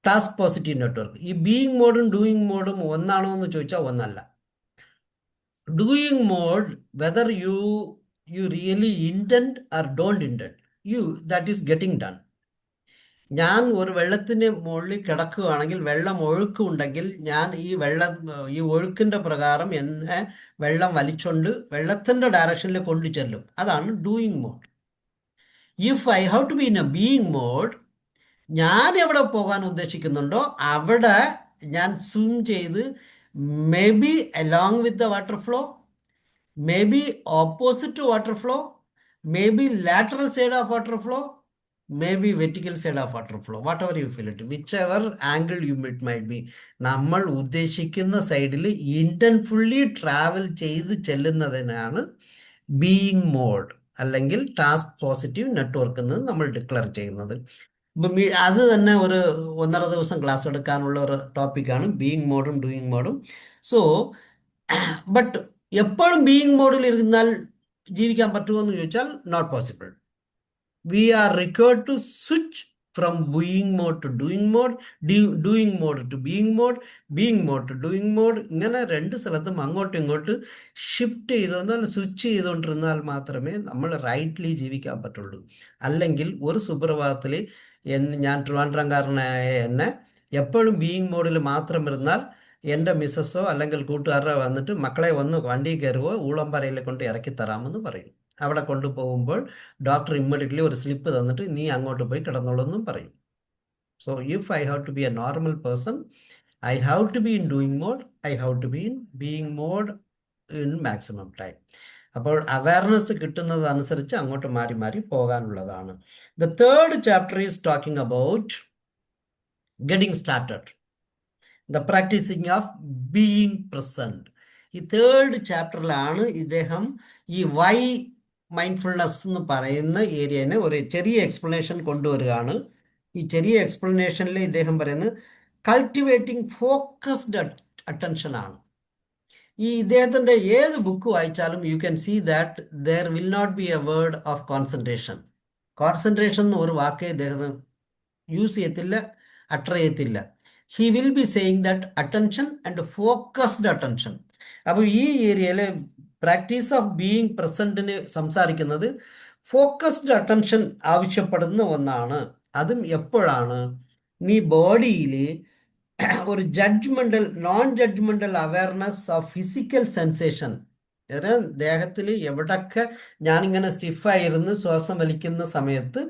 task positive network. ഈ ബീയിങ് മോഡും ഡൂയിങ് മോഡും ഒന്നാണോ എന്ന് ചോദിച്ചാൽ ഒന്നല്ല. Doing mode whether you really intend or don't intend you that is getting done. ഞാൻ ഒരു വെള്ളത്തിന് മുകളിൽ കിടക്കുകയാണെങ്കിൽ വെള്ളം ഒഴുക്കുണ്ടെങ്കിൽ ഞാൻ ഈ ഒഴുക്കിൻ്റെ പ്രകാരം എന്നെ വെള്ളം വലിച്ചുകൊണ്ട് വെള്ളത്തിൻ്റെ ഡയറക്ഷനിൽ കൊണ്ടു ചെല്ലും. അതാണ് doing mode. If I have to be in a being mode, ഞാൻ എവിടെ പോകാൻ ഉദ്ദേശിക്കുന്നുണ്ടോ അവിടെ ഞാൻ സ്വിം ചെയ്ത് maybe along with the water flow, maybe opposite to water flow, maybe lateral side of water flow, maybe vertical side of water flow, whatever you feel it, whichever angle it might be. നമ്മൾ ഉദ്ദേശിക്കുന്ന സൈഡിൽ ഇൻറ്റൻഫുള്ളി travel ചെയ്ത് ചെല്ലുന്നതിനാണ് being mode അല്ലെങ്കിൽ task positive network എന്ന് നമ്മൾ declare ചെയ്യുന്നത്. അത് തന്നെ ഒരു 1.5 ദിവസം ക്ലാസ് എടുക്കാനുള്ള ഒരു ടോപ്പിക്കാണ് ബീയിങ് മോഡും ഡൂയിങ് മോഡും. സോ ബട്ട് എപ്പോഴും ബീയിങ് മോഡിൽ ഇരുന്നാൽ ജീവിക്കാൻ പറ്റുമോ എന്ന് ചോദിച്ചാൽ not possible. We are required to switch from being mode to doing mode, doing mode to being mode to doing mode. ഇങ്ങനെ രണ്ട് സ്ഥലത്തും അങ്ങോട്ടും ഇങ്ങോട്ട് ഷിഫ്റ്റ് ചെയ്തോന്നാൽ സ്വിച്ച് ചെയ്തുകൊണ്ടിരുന്നാൽ മാത്രമേ നമ്മൾ റൈറ്റ്ലി ജീവിക്കാൻ പറ്റുള്ളൂ. അല്ലെങ്കിൽ ഒരു സുപ്രഭാതത്തിൽ ഞാൻ ട്രിവാൻഡ്രംകാരനായ എന്നെ എപ്പോഴും ബീയിങ് മോഡിൽ മാത്രം ഇരുന്നാൽ എൻ്റെ മിസ്സസോ അല്ലെങ്കിൽ കൂട്ടുകാരോ വന്നിട്ട് മക്കളെ ഒന്ന് വണ്ടി കയറുവോ ഊളംപാറയിൽ കൊണ്ട് ഇറക്കി തരാമെന്ന് പറയും. അവിടെ കൊണ്ടുപോകുമ്പോൾ ഡോക്ടർ ഇമ്മീഡിയറ്റ്ലി ഒരു സ്ലിപ്പ് തന്നിട്ട് നീ അങ്ങോട്ട് പോയി കിടന്നോളെന്നും പറയും. So if I have to be a normal person, I have to be in doing mode, I have to be in being mode in maximum time. അപ്പോൾ അവയർനെസ് കിട്ടുന്നത് അനുസരിച്ച് അങ്ങോട്ട് മാറി മാറി പോകാനുള്ളതാണ്. The third chapter is talking about getting started, the practising of being present. ഈ third ചാപ്റ്ററിലാണ് ഇദ്ദേഹം ഈ വൈ മൈൻഡ്ഫുൾനെസ് എന്ന് പറയുന്ന ഏരിയനെ ഒരു ചെറിയ എക്സ്പ്ലനേഷൻ കൊണ്ടുവരികയാണ്. ഈ ചെറിയ എക്സ്പ്ലനേഷനിൽ ഇദ്ദേഹം പറയുന്നത് കൾട്ടിവേറ്റിംഗ് ഫോക്കസ്ഡ് അറ്റൻഷൻ ആണ്. ഈ ഇദ്ദേഹത്തിൻ്റെ ഏത് ബുക്ക് വായിച്ചാലും you can see that there will not be a word of concentration. Concentration എന്ന് ഒരു വാക്ക് ഇദ്ദേഹം യൂസ് ചെയ്യത്തില്ല, അട്ടർ ചെയ്യത്തില്ല. He will be saying that attention and focused attention. അപ്പോൾ ഈ ഏരിയയിൽ പ്രാക്ടീസ് ഓഫ് ബീയിങ് പ്രസന്റിന് സംസാരിക്കുന്നത് ഫോക്കസ്ഡ് അറ്റൻഷൻ ആവശ്യപ്പെടുന്ന ഒന്നാണ്. അതും എപ്പോഴാണ്? നീ ബോഡിയിൽ ഒരു non judgmental awareness of physical sensation, ദേഹത്തിൽ എവിടൊക്കെ ഞാനിങ്ങനെ സ്റ്റിഫായിരുന്നു ശ്വാസം വലിക്കുന്ന സമയത്ത്,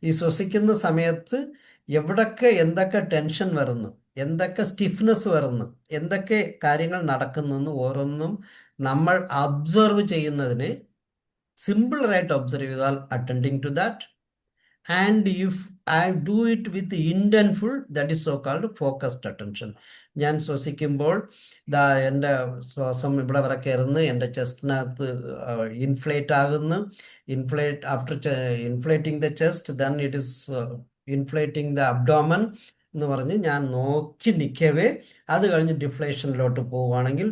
ഈ ശ്വസിക്കുന്ന സമയത്ത് എവിടൊക്കെ എന്തൊക്കെ ടെൻഷൻ വരുന്നു, എന്തൊക്കെ സ്റ്റിഫ്നെസ് വരുന്നു, എന്തൊക്കെ കാര്യങ്ങൾ നടക്കുന്നു ഓരോന്നും നമ്മൾ അബ്സർവ് ചെയ്യുന്നതിന് സിമ്പിളായിട്ട് ഒബ്സർവ് ചെയ്താൽ attending to that, and if I do it with intentful, that is so called focused attention. ഞാൻ ശ്വസിക്കുമ്പോൾ എൻ്റെ ശ്വാസം ഇവിടെ വരെ കയറുന്നു, എൻ്റെ ചെസ്റ്റിനകത്ത് ഇൻഫ്ലേറ്റ് ആകുന്നു. After inflating the chest then it is inflating the abdomen എന്ന് പറഞ്ഞ് ഞാൻ നോക്കി നിൽക്കവേ അത് കഴിഞ്ഞ് ഡിഫ്ലേഷനിലോട്ട് പോവുകയാണെങ്കിൽ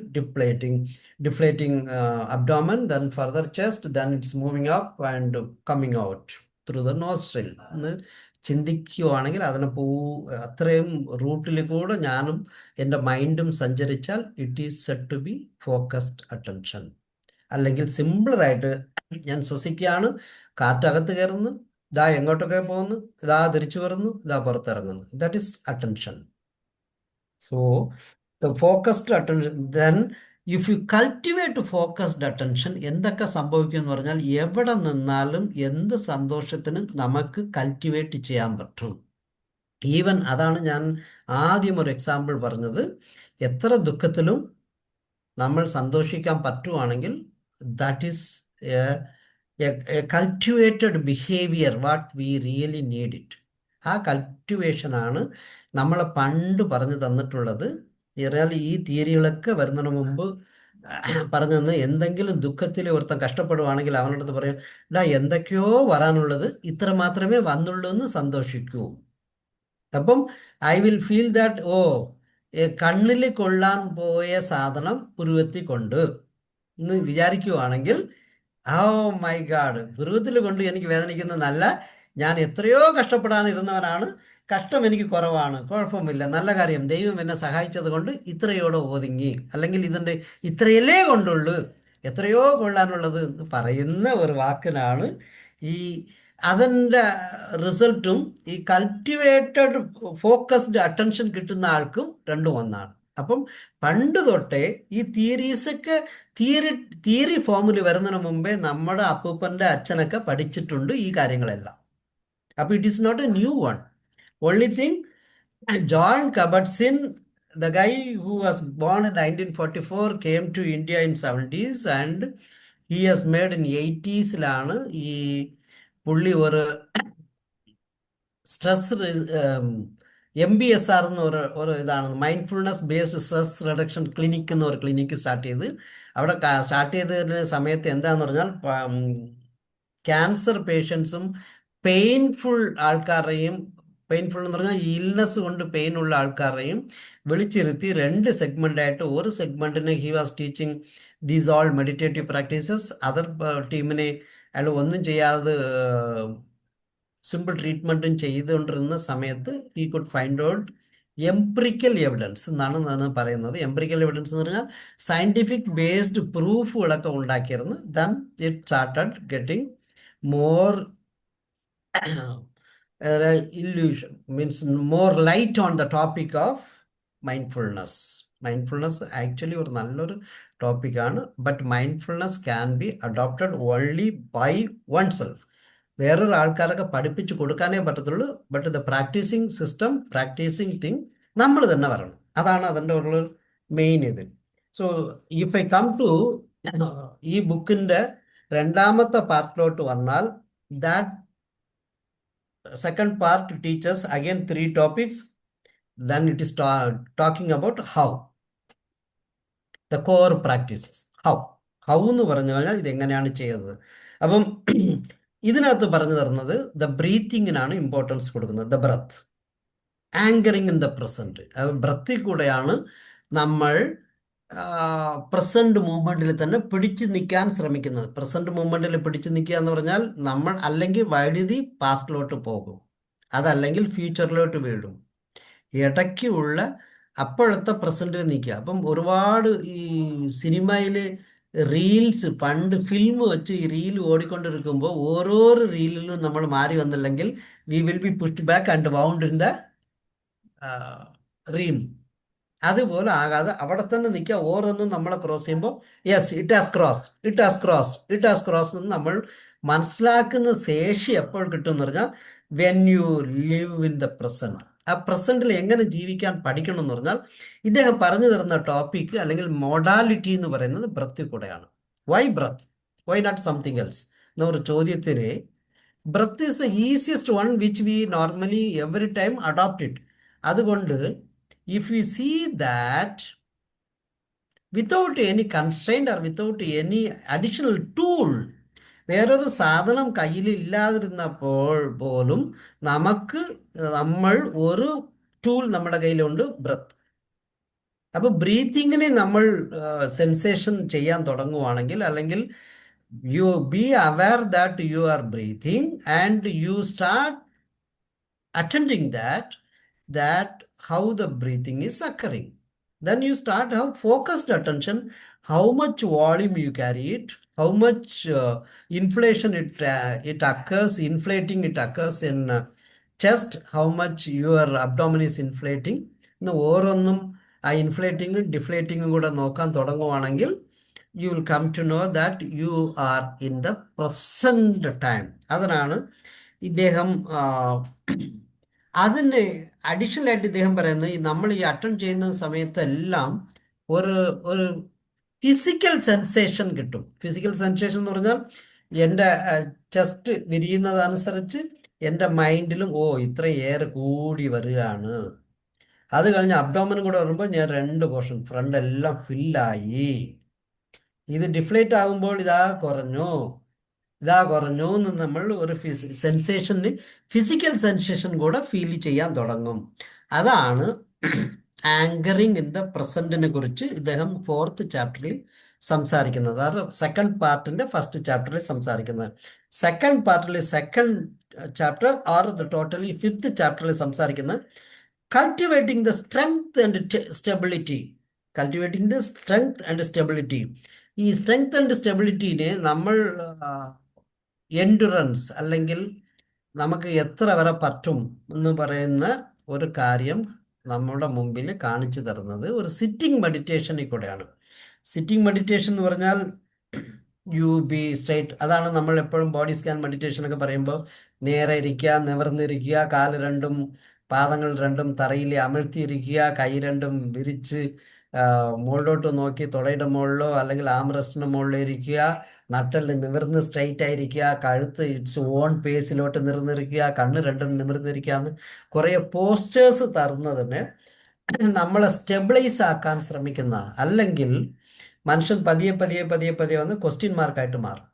deflating abdomen, then further chest, then it's moving up and coming out through the nostril എന്ന് ചിന്തിക്കുകയാണെങ്കിൽ അതിനെ അത്രയും റൂട്ടിൽ കൂടെ ഞാനും എൻ്റെ മൈൻഡും സഞ്ചരിച്ചാൽ it is said to be focused attention. അല്ലെങ്കിൽ സിമ്പിളായിട്ട് ഞാൻ ശ്വസിക്കുകയാണ്, കാറ്റകത്ത് കയറുന്നു, ഇതാ എങ്ങോട്ടൊക്കെ പോകുന്നു, ഇതാ തിരിച്ചു വരുന്നു, ഇതാ പുറത്തിറങ്ങുന്നു, that is attention. So the focused attention, then if you cultivate focused attention എന്തൊക്കെ സംഭവിക്കും എന്ന് പറഞ്ഞാൽ എവിടെ നിന്നാലും എന്ത് സന്തോഷത്തിനും നമുക്ക് കൾട്ടിവേറ്റ് ചെയ്യാൻ പറ്റും. ഈവൻ അതാണ് ഞാൻ ആദ്യം ഒരു എക്സാമ്പിൾ പറഞ്ഞത്. എത്ര ദുഃഖത്തിലും നമ്മൾ സന്തോഷിക്കാൻ പറ്റുവാണെങ്കിൽ that is a cultivated behavior what we really need it. ആ കൾട്ടിവേഷനാണ് നമ്മളെ പണ്ട് പറഞ്ഞു തന്നിട്ടുള്ളത്. റിയലി ഈ തിയറികളൊക്കെ വരുന്നതിന് മുമ്പ് പറഞ്ഞു തന്ന് എന്തെങ്കിലും ദുഃഖത്തിൽ ഒരുത്തൻ കഷ്ടപ്പെടുവാണെങ്കിൽ അവൻ്റെ അടുത്ത് പറയും, ഡാ എന്തൊക്കെയോ വരാനുള്ളത് ഇത്ര മാത്രമേ വന്നുള്ളൂ എന്ന് സന്തോഷിക്കൂ. അപ്പം ഐ വിൽ ഫീൽ ദാറ്റ് കണ്ണിൽ കൊള്ളാൻ പോയ സാധനം പുരുവത്തി കൊണ്ട് എന്ന് വിചാരിക്കുവാണെങ്കിൽ, ഓ മൈ ഗാഡ്, പുരുവത്തിൽ കൊണ്ട് എനിക്ക് വേദനിക്കുന്നതല്ല, ഞാൻ എത്രയോ കഷ്ടപ്പെടാനിരുന്നവനാണ്, കഷ്ടം എനിക്ക് കുറവാണ്, കുഴപ്പമില്ല, നല്ല കാര്യം, ദൈവം എന്നെ സഹായിച്ചത് കൊണ്ട് ഇത്രയോടെ ഒതുങ്ങി, അല്ലെങ്കിൽ ഇതിൻ്റെ ഇത്രയല്ലേ കൊണ്ടുള്ളൂ, എത്രയോ കൊള്ളാനുള്ളത് എന്ന് പറയുന്ന ഒരു വാക്കിനാണ് ഈ അതിൻ്റെ റിസൾട്ടും ഈ കൾട്ടിവേറ്റഡ് ഫോക്കസ്ഡ് അറ്റൻഷൻ കിട്ടുന്ന ആൾക്കും രണ്ടും ഒന്നാണ്. അപ്പം പണ്ട് തൊട്ടേ ഈ തിയറീസൊക്കെ തിയറി ഫോമിൽ വരുന്നതിന് മുമ്പേ നമ്മുടെ അപ്പൂപ്പൻ്റെ അച്ഛനൊക്കെ പഠിച്ചിട്ടുണ്ട് ഈ കാര്യങ്ങളെല്ലാം. അപ്പോൾ it is not a new one. Only thing, John Kabat-Zinn, the guy who was born in 1944, came to India in 70s and he has made in 80s-ലാണ് ഈ പുള്ളി ഒരു സ്ട്രെസ് MBSR എന്ന് ഒരു ഇതാണ്, mindfulness based stress reduction clinic എന്ന ഒരു clinic start ചെയ്ത്. അവിടെ സ്റ്റാർട്ട് ചെയ്തതിന് സമയത്ത് എന്താന്ന് പറഞ്ഞാൽ ക്യാൻസർ പേഷ്യൻസും പെയിൻഫുൾ ആൾക്കാരെയും, പെയിൻഫുൾ എന്ന് പറഞ്ഞാൽ ഇൽനെസ് കൊണ്ട് പെയിൻ ഉള്ള ആൾക്കാരെയും വിളിച്ചിരുത്തി 2 സെഗ്മെൻ്റായിട്ട്, ഒരു സെഗ്മെൻറ്റിന് he was teaching these all meditative practices, other ടീമിനെ അയാൾ ഒന്നും ചെയ്യാതെ സിമ്പിൾ ട്രീറ്റ്മെൻറ്റും ചെയ്തുകൊണ്ടിരുന്ന സമയത്ത് he could find out empirical evidence എന്നാണ് പറയുന്നത്. എംപിറിക്കൽ എവിഡൻസ് എന്ന് പറഞ്ഞാൽ സയൻറ്റിഫിക് ബേസ്ഡ് പ്രൂഫുകളൊക്കെ ഉണ്ടാക്കിയിരുന്നു. Then it started getting more illusion, means more light on the topic of mindfulness. Mindfulness actually ഒരു നല്ലൊരു ടോപ്പിക്കാണ്, but mindfulness can be adopted only by oneself. വേറൊരു ആൾക്കാരൊക്കെ പഠിപ്പിച്ച് കൊടുക്കാനേ പറ്റത്തുള്ളൂ. But the practising system, practising thing നമ്മൾ തന്നെ വരണം. അതാണ് അതിൻ്റെ ഉള്ള മെയിൻ ഇത്. So if I come to ഈ ബുക്കിൻ്റെ 2ാമത്തെ പാർട്ടിലോട്ട് വന്നാൽ, that second part teaches again 3 topics. Then it is talking about how the core practices. how എന്ന് പറഞ്ഞു കഴിഞ്ഞാൽ ഇത് എങ്ങനെയാണ് ചെയ്യുന്നത്. അപ്പം ഇതിനകത്ത് പറഞ്ഞു തരുന്നത് ദ ബ്രീത്തിങ്ങിനാണ് ഇമ്പോർട്ടൻസ് കൊടുക്കുന്നത്. The breath, anchoring in the present. ബ്രത്തിൽ കൂടെയാണ് നമ്മൾ പ്രസന്റ് മൂവ്മെന്റിൽ തന്നെ പിടിച്ചു നിൽക്കാൻ ശ്രമിക്കുന്നത്. പ്രസന്റ് മൂവ്മെന്റിൽ പിടിച്ചു നിൽക്കുക എന്ന് പറഞ്ഞാൽ നമ്മൾ അല്ലെങ്കിൽ വൈദ്യുതി പാസ്റ്റിലോട്ട് പോകും, അതല്ലെങ്കിൽ ഫ്യൂച്ചറിലോട്ട് വീഴും. ഇടയ്ക്കുള്ള അപ്പോഴത്തെ പ്രസന്റിൽ നിൽക്കുക. അപ്പം ഒരുപാട് ഈ സിനിമയിൽ റീൽസ്, പണ്ട് ഫിലിം വെച്ച് ഈ റീൽ ഓടിക്കൊണ്ടിരിക്കുമ്പോൾ ഓരോരോ റീലിലും നമ്മൾ മാറി വന്നില്ലെങ്കിൽ we will be pushed back and bound in the realm. അതുപോലെ ആകാതെ അവിടെ തന്നെ നിൽക്കുക. ഓരോന്നും നമ്മളെ ക്രോസ് ചെയ്യുമ്പോൾ yes it has crossed, it has crossed, it has crossed എന്ന് നമ്മൾ മനസ്സിലാക്കുന്ന ശേഷി എപ്പോൾ കിട്ടും എന്ന് പറഞ്ഞാൽ when you live in the present. ആ പ്രസന്റിൽ എങ്ങനെ ജീവിക്കാൻ പഠിക്കണം എന്ന് പറഞ്ഞാൽ ഇദ്ദേഹം പറഞ്ഞു തരുന്ന ടോപ്പിക് അല്ലെങ്കിൽ മോഡാലിറ്റി എന്ന് പറയുന്നത് ബ്രത്തിൽ കൂടെയാണ്. Why breath, why not something else എന്നൊരു ചോദ്യത്തിന് breath is the easiest one which we normally every time adopt it. അതുകൊണ്ട് if we see that without any constraint or without any additional tool, വേറൊരു സാധനം കയ്യിൽ ഇല്ലാതിരുന്നപ്പോൾ പോലും നമ്മൾ ഒരു ടൂൾ നമ്മുടെ കയ്യിലുണ്ട്, ബ്രത്ത്. അപ്പോൾ ബ്രീത്തിങ്ങിനെ നമ്മൾ സെൻസേഷൻ ചെയ്യാൻ തുടങ്ങുവാണെങ്കിൽ, അല്ലെങ്കിൽ you be aware that you are breathing and you start attending that how the breathing is occurring, then you start have focused attention, how much volume you carry it, how much inflation it occurs, inflating it occurs in chest, how much your abdomen is inflating. ഓരോന്നും ആ ഇൻഫ്ലേറ്റിങ്ങും ഡിഫ്ലേറ്റിങ്ങും കൂടെ നോക്കാൻ തുടങ്ങുവാണെങ്കിൽ you will come to know that you are in the present time. അതിനാണ് ഇദ്ദേഹം അതിന് additional ആയിട്ട് ഇദ്ദേഹം പറയുന്നത്, നമ്മൾ ഈ അറ്റൻഡ് ചെയ്യുന്ന സമയത്തെല്ലാം ഒരു ഫിസിക്കൽ സെൻസേഷൻ കിട്ടും. ഫിസിക്കൽ സെൻസേഷൻ എന്ന് പറഞ്ഞാൽ എൻ്റെ ചെസ്റ്റ് വിരിയുന്നതനുസരിച്ച് എൻ്റെ മൈൻഡിലും ഓ ഇത്ര എയർ കൂടി വരികയാണ്. അത് കഴിഞ്ഞ് അബ്ഡോമനും കൂടെ വരുമ്പോൾ ഞാൻ 2 പോർഷൻ ഫ്രണ്ട് എല്ലാം ഫില്ലായി. ഇത് ഡിഫ്ലേറ്റ് ആകുമ്പോൾ ഇതാ കുറഞ്ഞു എന്ന് നമ്മൾ ഒരു സെൻസേഷന് ഫിസിക്കൽ സെൻസേഷൻ കൂടെ ഫീൽ ചെയ്യാൻ തുടങ്ങും. അതാണ് ആങ്കറിങ് ഇൻ ദ പ്രസന്റിനെ കുറിച്ച് ഇദ്ദേഹം 4th ചാപ്റ്ററിൽ സംസാരിക്കുന്നത്. അത് സെക്കൻഡ് പാർട്ടിന്റെ ഫസ്റ്റ് ചാപ്റ്ററിൽ സംസാരിക്കുന്നത്. സെക്കൻഡ് പാർട്ടിൽ second chapter are totally 5th ചാപ്റ്ററിൽ സംസാരിക്കുന്നത് cultivating the strength and stability. Cultivating the strength and stability. ഈ സ്ട്രെങ്ത് ആൻഡ് സ്റ്റെബിലിറ്റിനെ നമ്മൾ എൻഡുറൻസ് അല്ലെങ്കിൽ നമുക്ക് എത്ര വരെ പറ്റും എന്ന് പറയുന്ന ഒരു കാര്യം നമ്മുടെ മുമ്പിൽ കാണിച്ചു തരുന്നത് ഒരു സിറ്റിംഗ് മെഡിറ്റേഷനിൽ കൂടെയാണ്. സിറ്റിംഗ് മെഡിറ്റേഷൻ എന്ന് പറഞ്ഞാൽ യു ബി സ്ട്രൈറ്റ്. അതാണ് നമ്മൾ എപ്പോഴും ബോഡി സ്കാൻ മെഡിറ്റേഷൻ ഒക്കെ പറയുമ്പോൾ നേരെ ഇരിക്കുക, നിവർന്നിരിക്കുക, കാല് രണ്ടും പാദങ്ങൾ രണ്ടും തറയിൽ അമഴ്ത്തിയിരിക്കുക, കൈ രണ്ടും വിരിച്ച് മുകളിലോട്ട് നോക്കി തുടയുടെ മുകളിലോ അല്ലെങ്കിൽ ആംറസ്റ്റിന് മുകളിലോ ഇരിക്കുക, നട്ടെല്ല് നിവർന്ന് സ്ട്രൈറ്റ് ആയിരിക്കുക, കഴുത്ത് ഇറ്റ്സ് ഓൺ പേസിലോട്ട് നിവർന്നിരിക്കുക, കണ്ണ് രണ്ടും നിവർന്നിരിക്കുക എന്ന് കുറേ പോസ്റ്റേഴ്സ് തരുന്നതിന് നമ്മളെ സ്റ്റെബിലൈസ് ആക്കാൻ ശ്രമിക്കുന്നതാണ്. അല്ലെങ്കിൽ മനുഷ്യൻ പതിയെ പതിയെ പതിയെ പതിയെ വന്ന് ക്വസ്റ്റ്യൻ മാർക്കായിട്ട് മാറും.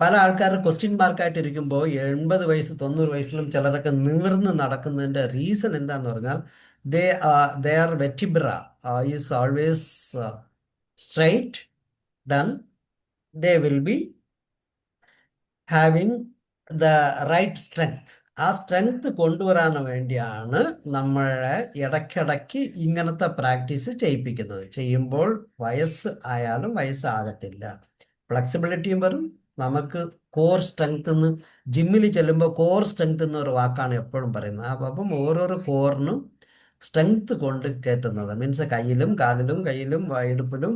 പല ആൾക്കാർ ക്വസ്റ്റ്യൻ മാർക്കായിട്ട് ഇരിക്കുമ്പോൾ 80 വയസ്സ് 90 വയസ്സിലും ചിലരൊക്കെ നിവർന്ന് നടക്കുന്നതിൻ്റെ റീസൺ എന്താന്ന് പറഞ്ഞാൽ their vertebra is always straight, then they will be having the right strength. ആ സ്ട്രെങ്ത് കൊണ്ടുവരാൻ വേണ്ടിയാണ് നമ്മളെ ഇടയ്ക്കിടയ്ക്ക് ഇങ്ങനത്തെ പ്രാക്ടീസ് ചെയ്യിപ്പിക്കുന്നത്. ചെയ്യുമ്പോൾ വയസ്സ് ആയാലും വയസ്സാകത്തില്ല, ഫ്ലെക്സിബിലിറ്റിയും വരും. നമുക്ക് കോർ സ്ട്രെങ്ത് എന്ന് ജിമ്മിൽ ചെല്ലുമ്പോൾ കോർ സ്ട്രെങ്ത് എന്നൊരു വാക്കാണ് എപ്പോഴും പറയുന്നത്. അപ്പം ഓരോരോ കോറിനും സ്ട്രെങ്ത് കൊണ്ട് കയറ്റുന്നത് മീൻസ് കയ്യിലും കയ്യിലും ഇടുപ്പിലും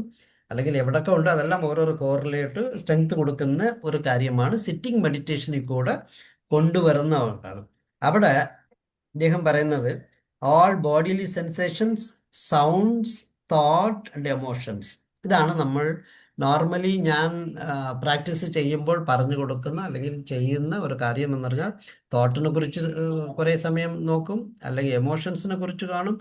അല്ലെങ്കിൽ എവിടെയൊക്കെ ഉണ്ട് അതെല്ലാം ഓരോരോ കോറിലേട്ട് സ്ട്രെങ്ത് കൊടുക്കുന്ന ഒരു കാര്യമാണ് സിറ്റിംഗ് മെഡിറ്റേഷനിൽ കൂടെ കൊണ്ടുവരുന്നതാണ്. അവിടെ അദ്ദേഹം പറയുന്നത് all bodily sensations, sounds, thought and emotions. ഇതാണ് നമ്മൾ നോർമലി ഞാൻ പ്രാക്ടീസ് ചെയ്യുമ്പോൾ പറഞ്ഞു കൊടുക്കുന്ന അല്ലെങ്കിൽ ചെയ്യുന്ന ഒരു കാര്യം എന്ന് പറഞ്ഞാൽ തോട്ടിനെ കുറിച്ച് കുറേ സമയം നോക്കും, അല്ലെങ്കിൽ എമോഷൻസിനെ കുറിച്ച് കാണും,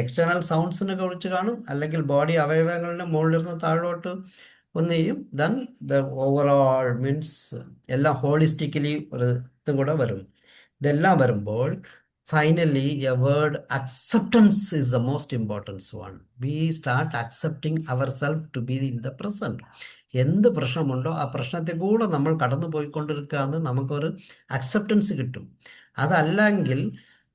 എക്സ്റ്റേണൽ സൗണ്ട്സിനെ കുറിച്ച് കാണും, അല്ലെങ്കിൽ ബോഡി അവയവങ്ങളുടെ മുകളിലിരുന്ന് താഴോട്ട് ഒന്ന് ചെയ്യും. ദെൻ ദ ഓവറോൾ മീൻസ് എല്ലാം ഹോളിസ്റ്റിക്കലി ഒരു ഇതും കൂടെ വരും. ഇതെല്ലാം വരുമ്പോൾ finally a word acceptance is the most important one. We start accepting ourselves to be in the present. എന്ത് പ്രശ്നമുണ്ടോ ആ പ്രശ്നത്തെ കൂടെ നമ്മൾ കടന്നു പോയിക്കൊണ്ടിരിക്കുകയെന്ന് നമുക്കൊരു അക്സെപ്റ്റൻസ് കിട്ടും. അതല്ലെങ്കിൽ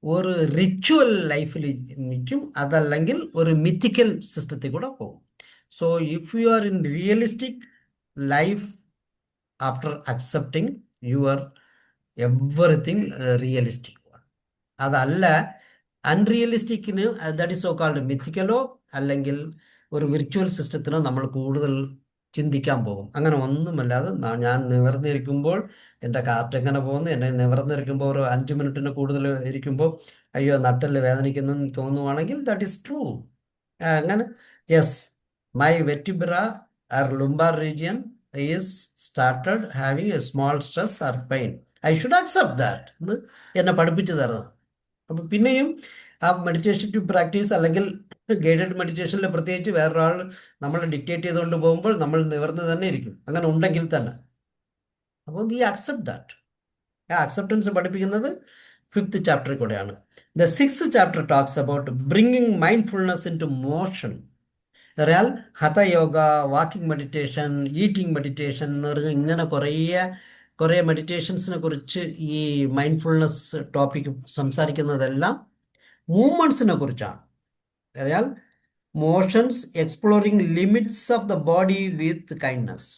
ഒരു റിച്വൽ ലൈഫിൽ നിൽക്കും, അതല്ലെങ്കിൽ ഒരു മിത്തിക്കൽ സിസ്റ്റത്തിൽ കൂടെ പോകും. So if you are in realistic life after accepting your everything realistic. അതല്ല അൺറിയലിസ്റ്റിക്കിന് ദാറ്റ് ഈസ് സോ കാൾഡ് മിത്തിക്കലോ അല്ലെങ്കിൽ ഒരു വിർച്വൽ സിസ്റ്റത്തിനോ നമ്മൾ കൂടുതൽ ചിന്തിക്കാൻ പോകും. അങ്ങനെ ഒന്നുമല്ലാതെ ഞാൻ നിവർന്നിരിക്കുമ്പോൾ എൻ്റെ കാർട്ട് എങ്ങനെ പോകുന്നു, എന്നെ നിവർന്നിരിക്കുമ്പോൾ ഒരു 5 മിനിറ്റിന് കൂടുതൽ ഇരിക്കുമ്പോൾ അയ്യോ നട്ടെല്ല് വേദനിക്കുന്നു തോന്നുവാണെങ്കിൽ ദാറ്റ് ഈസ് ട്രൂ. അങ്ങനെ yes my vertebra or lumbar region is started having a small stress or pain. I should accept that എന്ന് എന്നെ പഠിപ്പിച്ചു തരുന്നത്. അപ്പം പിന്നെയും ആ മെഡിറ്റേഷൻ പ്രാക്ടീസ് അല്ലെങ്കിൽ ഗൈഡഡ് മെഡിറ്റേഷനിൽ പ്രത്യേകിച്ച് വേറൊരാൾ നമ്മളെ ഡിക്റ്റേറ്റ് ചെയ്തുകൊണ്ട് പോകുമ്പോൾ നമ്മൾ നിവർന്ന് തന്നെ ഇരിക്കും, അങ്ങനെ ഉണ്ടെങ്കിൽ തന്നെ. അപ്പോൾ വി അക്സെപ്റ്റ് ദാറ്റ്. ആ അക്സെപ്റ്റൻസ് പഠിപ്പിക്കുന്നത് 5th ചാപ്റ്ററിൽ കൂടെയാണ്. The 6th chapter talks about bringing mindfulness into motion. അറിയാൽ Hatha yoga, walking meditation, eating meditation എന്ന് പറഞ്ഞാൽ ഇങ്ങനെ കുറേ മെഡിറ്റേഷൻസിനെ കുറിച്ച് ഈ മൈൻഡ്ഫുൾനെസ് ടോപ്പിക് സംസാരിക്കുന്നതെല്ലാം മൂവ്മെൻറ്റ്സിനെ കുറിച്ചാണ്. അറിയാൽ motions, exploring limits of the body with kindness.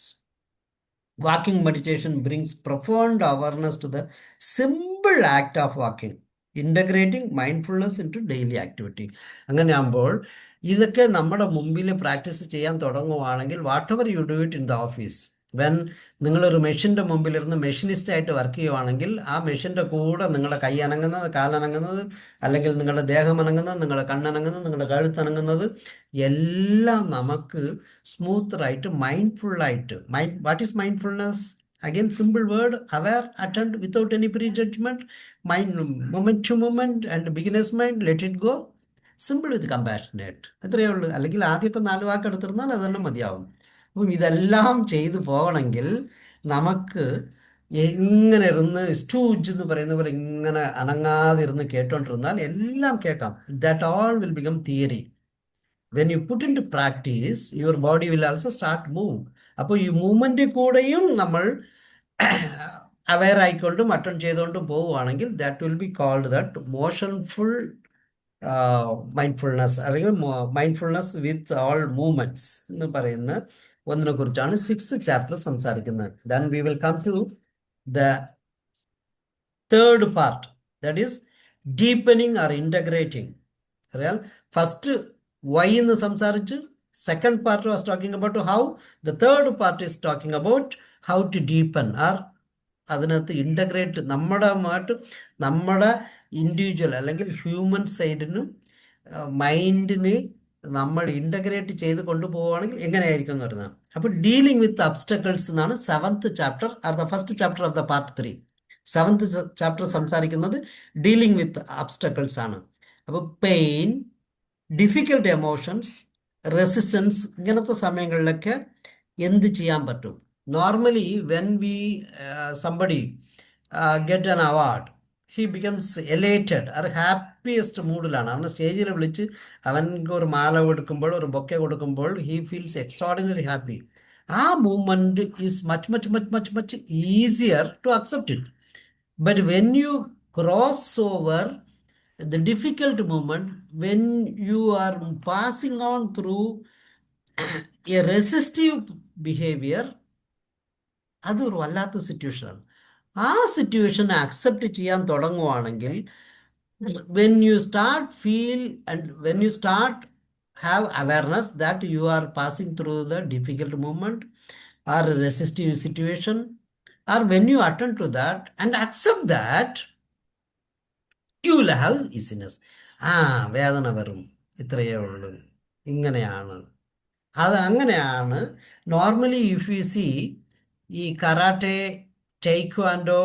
Walking meditation brings profound awareness to the simple act of walking, integrating mindfulness into daily activity. അങ്ങനെ ആകുമ്പോൾ ഇതൊക്കെ നമ്മുടെ മുമ്പിൽ പ്രാക്ടീസ് ചെയ്യാൻ തുടങ്ങുവാണെങ്കിൽ whatever you do it in the office, when നിങ്ങളൊരു മെഷീൻ്റെ മുമ്പിലിരുന്ന് മെഷീനിസ്റ്റായിട്ട് work ചെയ്യുവാണെങ്കിൽ ആ മെഷീൻ്റെ കൂടെ നിങ്ങളുടെ കൈ അനങ്ങുന്നത്, കാലനങ്ങുന്നത്, അല്ലെങ്കിൽ നിങ്ങളുടെ ദേഹം അനങ്ങുന്നത്, നിങ്ങളുടെ കണ്ണനങ്ങുന്നത്, നിങ്ങളുടെ കഴുത്തനങ്ങുന്നത് എല്ലാം നമുക്ക് സ്മൂത്തറായിട്ട് മൈൻഡ്ഫുള്ളായിട്ട് what is mindfulness? Again simple word, aware, attend without any prejudgment, mind moment to moment and beginner's mind, let it go, simple with compassionate. എത്രയേ ഉള്ളൂ. അല്ലെങ്കിൽ ആദ്യത്തെ 4 വാക്ക് എടുത്തിരുന്നാൽ അത് തന്നെ മതിയാവും. അപ്പം ഇതെല്ലാം ചെയ്തു പോകണമെങ്കിൽ നമുക്ക് എങ്ങനെ ഇരുന്ന് സ്റ്റൂജ് എന്ന് പറയുന്ന പോലെ ഇങ്ങനെ അനങ്ങാതിരുന്ന് കേട്ടോണ്ടിരുന്നാൽ എല്ലാം കേൾക്കാം. That all will become theory. When you put into practice your body will also start move. അപ്പോൾ ഈ മൂവ്മെൻറ്റിൽ കൂടെയും നമ്മൾ അവെയർ ആയിക്കൊണ്ടും അറ്റൻഡ് ചെയ്തുകൊണ്ടും പോവുകയാണെങ്കിൽ that will be called that motionful mindfulness, അല്ലെങ്കിൽ മൈൻഡ്ഫുൾനെസ് വിത്ത് ഓൾ മൂവ്മെന്റ്സ് എന്ന് പറയുന്ന ഒന്നിനെ കുറിച്ചാണ് 6th ചാപ്റ്റർ സംസാരിക്കുന്നത്. Then we will come to the third part, that is deepening or integrating. അറിയാൽ, ഫസ്റ്റ് വൈ എന്ന് സംസാരിച്ച് second part was talking about how, the third part is talking about how to deepen or അതിനകത്ത് integrate നമ്മുടെ individual അല്ലെങ്കിൽ human സൈഡിനും മൈൻഡിന് നമ്മൾ integrate ചെയ്ത് കൊണ്ടുപോവുകയാണെങ്കിൽ എങ്ങനെയായിരിക്കും എന്ന് പറയുന്നത്. അപ്പോൾ ഡീലിംഗ് വിത്ത് അബ്സ്റ്റക്കിൾസ് എന്നാണ് 7th chapter or the first chapter of the part 3. 7th chapter സംസാരിക്കുന്നത് ഡീലിംഗ് വിത്ത് അബ്സ്റ്റക്കിൾസ് ആണ്. അപ്പോൾ പെയിൻ, ഡിഫിക്കൽട്ട് എമോഷൻസ്, റെസിസ്റ്റൻസ്, ഇങ്ങനത്തെ സമയങ്ങളിലൊക്കെ എന്ത് ചെയ്യാൻ പറ്റും? Normally when we somebody get an award, he becomes elated, അത് ഹാപ്പിയസ്റ്റ് മൂഡിലാണ്. അവനെ സ്റ്റേജിൽ വിളിച്ച് അവൻക്ക് ഒരു മാല കൊടുക്കുമ്പോൾ, ഒരു ബൊക്കെ കൊടുക്കുമ്പോൾ ഹി ഫീൽസ് എക്സ്ട്രോർഡിനറി ഹാപ്പി. ആ moment is much much much much much easier to accept it. But when you cross over the difficult moment, when you are passing on through a resistive behavior, അതൊരു വല്ലാത്ത സിറ്റുവേഷനാണ്. ആ situation accept ചെയ്യാൻ തുടങ്ങുവാണെങ്കിൽ, when you start feel and when you start have awareness that you are passing through the difficult moment or a resistive situation, or when you attend to that and accept that, U will have easiness. ആ വേദന വരും, ഇത്രയേ ഉള്ളൂ, ഇങ്ങനെയാണ് അത്, അങ്ങനെയാണ്. Normally if you C ഈ karate, ടൈക്വാൻഡോ,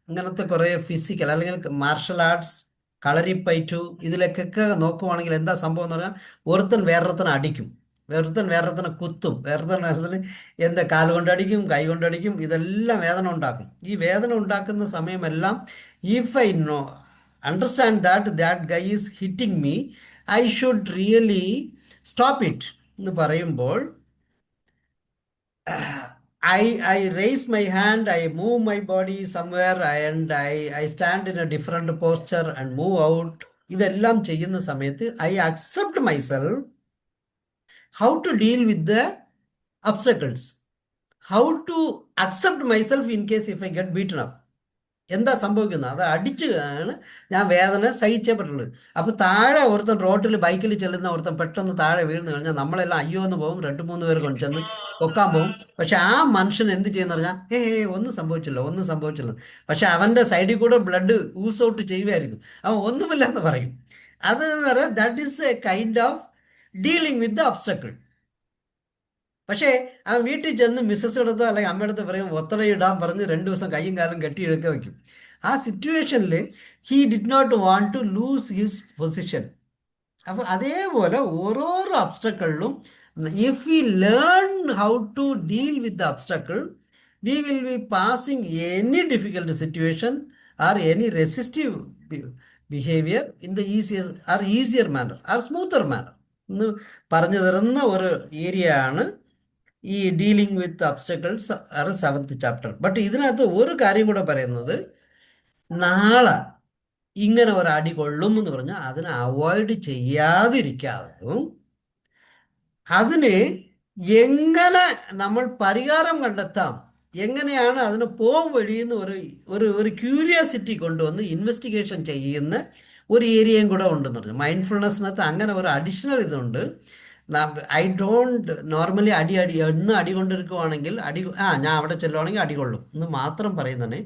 ഇങ്ങനത്തെ കുറേ ഫിസിക്കൽ അല്ലെങ്കിൽ മാർഷൽ ആർട്സ്, കളരിപ്പയറ്റു, ഇതിലേക്കൊക്കെ നോക്കുവാണെങ്കിൽ എന്താ സംഭവം എന്ന് പറഞ്ഞാൽ, ഒരുത്തൻ വേറൊരുത്തനെ അടിക്കും, വേറൊരുത്തനെ കുത്തും, വേറൊരുത്തന് എന്താ കാല് കൊണ്ടടിക്കും, കൈ കൊണ്ടടിക്കും, ഇതെല്ലാം വേദന ഉണ്ടാക്കും. ഈ വേദന ഉണ്ടാക്കുന്ന സമയമെല്ലാം if I no understand that guy is hitting me, I should really stop it എന്ന് പറയുമ്പോൾ, I raise my hand, I move my body somewhere and I stand in a different posture and move out. ഇതെല്ലാം ചെയ്യുന്ന സമയത്ത് I accept myself, how to deal with the obstacles, how to accept myself in case if I get beaten up. എന്താ സംഭവിക്കുന്നത്? അത് അടിച്ച് ഞാൻ വേദന സഹിച്ചേ പറ്റുള്ളൂ. അപ്പോൾ താഴെ ഒരുത്തൻ റോഡിൽ ബൈക്കിൽ ചെല്ലുന്ന ഒരുത്തൻ പെട്ടെന്ന് താഴെ വീഴുന്നു കഴിഞ്ഞാൽ നമ്മളെല്ലാം അയ്യോ എന്ന് പോകും, 2-3 പേർ കൊണ്ട് ചെന്ന് പൊക്കാൻ പോകും. പക്ഷെ ആ മനുഷ്യൻ എന്ത് ചെയ്യുന്ന പറഞ്ഞാൽ ഒന്നും സംഭവിച്ചില്ല. പക്ഷെ അവൻ്റെ സൈഡിൽ കൂടെ ബ്ലഡ് ഊസ് ഔട്ട് ചെയ്യുമായിരിക്കും, അവൻ ഒന്നുമില്ല എന്ന് പറയും. അത് എന്ന് പറയാൻ that is A kind of dealing with the obstacle. പക്ഷേ അവൻ വീട്ടിൽ ചെന്ന് മിസ്സസ് എടുത്തോ അല്ലെങ്കിൽ അമ്മയെടുത്ത് പറയും ഒത്തടയിടാൻ പറഞ്ഞ് 2 ദിവസം കയ്യും കാലും കെട്ടിയെടുക്കുക വയ്ക്കും. ആ സിറ്റുവേഷനിൽ he did not want to lose his position. അപ്പോൾ അതേപോലെ ഓരോരോ ഒബ്സ്റ്റക്കിളിലും if we learn how to deal with the obstacle, we will be passing any difficult situation or any resistive behaviour in the easier manner or smoother manner എന്ന് പറഞ്ഞു തരുന്ന ഒരു area ആണ് ഈ ഡീലിംഗ് വിത്ത് ഒബ്സ്റ്റക്കിൾസ് ആണ് 7th chapter. But ഇതിനകത്ത് ഒരു കാര്യം കൂടെ പറയുന്നത്, നാളെ ഇങ്ങനെ ഒരു അടി കൊള്ളും എന്ന് പറഞ്ഞാൽ അതിനെ അവോയ്ഡ് ചെയ്യാതിരിക്കാതെയും അതിന് എങ്ങനെ നമ്മൾ പരിഹാരം കണ്ടെത്താം, എങ്ങനെയാണ് അതിന് പോകാൻ വഴിയെന്ന് ഒരു ക്യൂരിയോസിറ്റി കൊണ്ടുവന്ന് ഇൻവെസ്റ്റിഗേഷൻ ചെയ്യുന്ന ഒരു ഏരിയയും കൂടെ ഉണ്ടെന്ന് പറഞ്ഞു. മൈൻഡ്ഫുൾനെസ്സിനകത്ത് അങ്ങനെ ഒരു അഡീഷണൽ ഇതുണ്ട്. ഐ ഡോണ്ട് നോർമലി എന്ന് അടി കൊണ്ടിരിക്കുവാണെങ്കിൽ ഞാൻ അവിടെ ചെല്ലുവാണെങ്കിൽ അടി കൊള്ളും എന്ന് മാത്രം പറയുന്നതാണ്.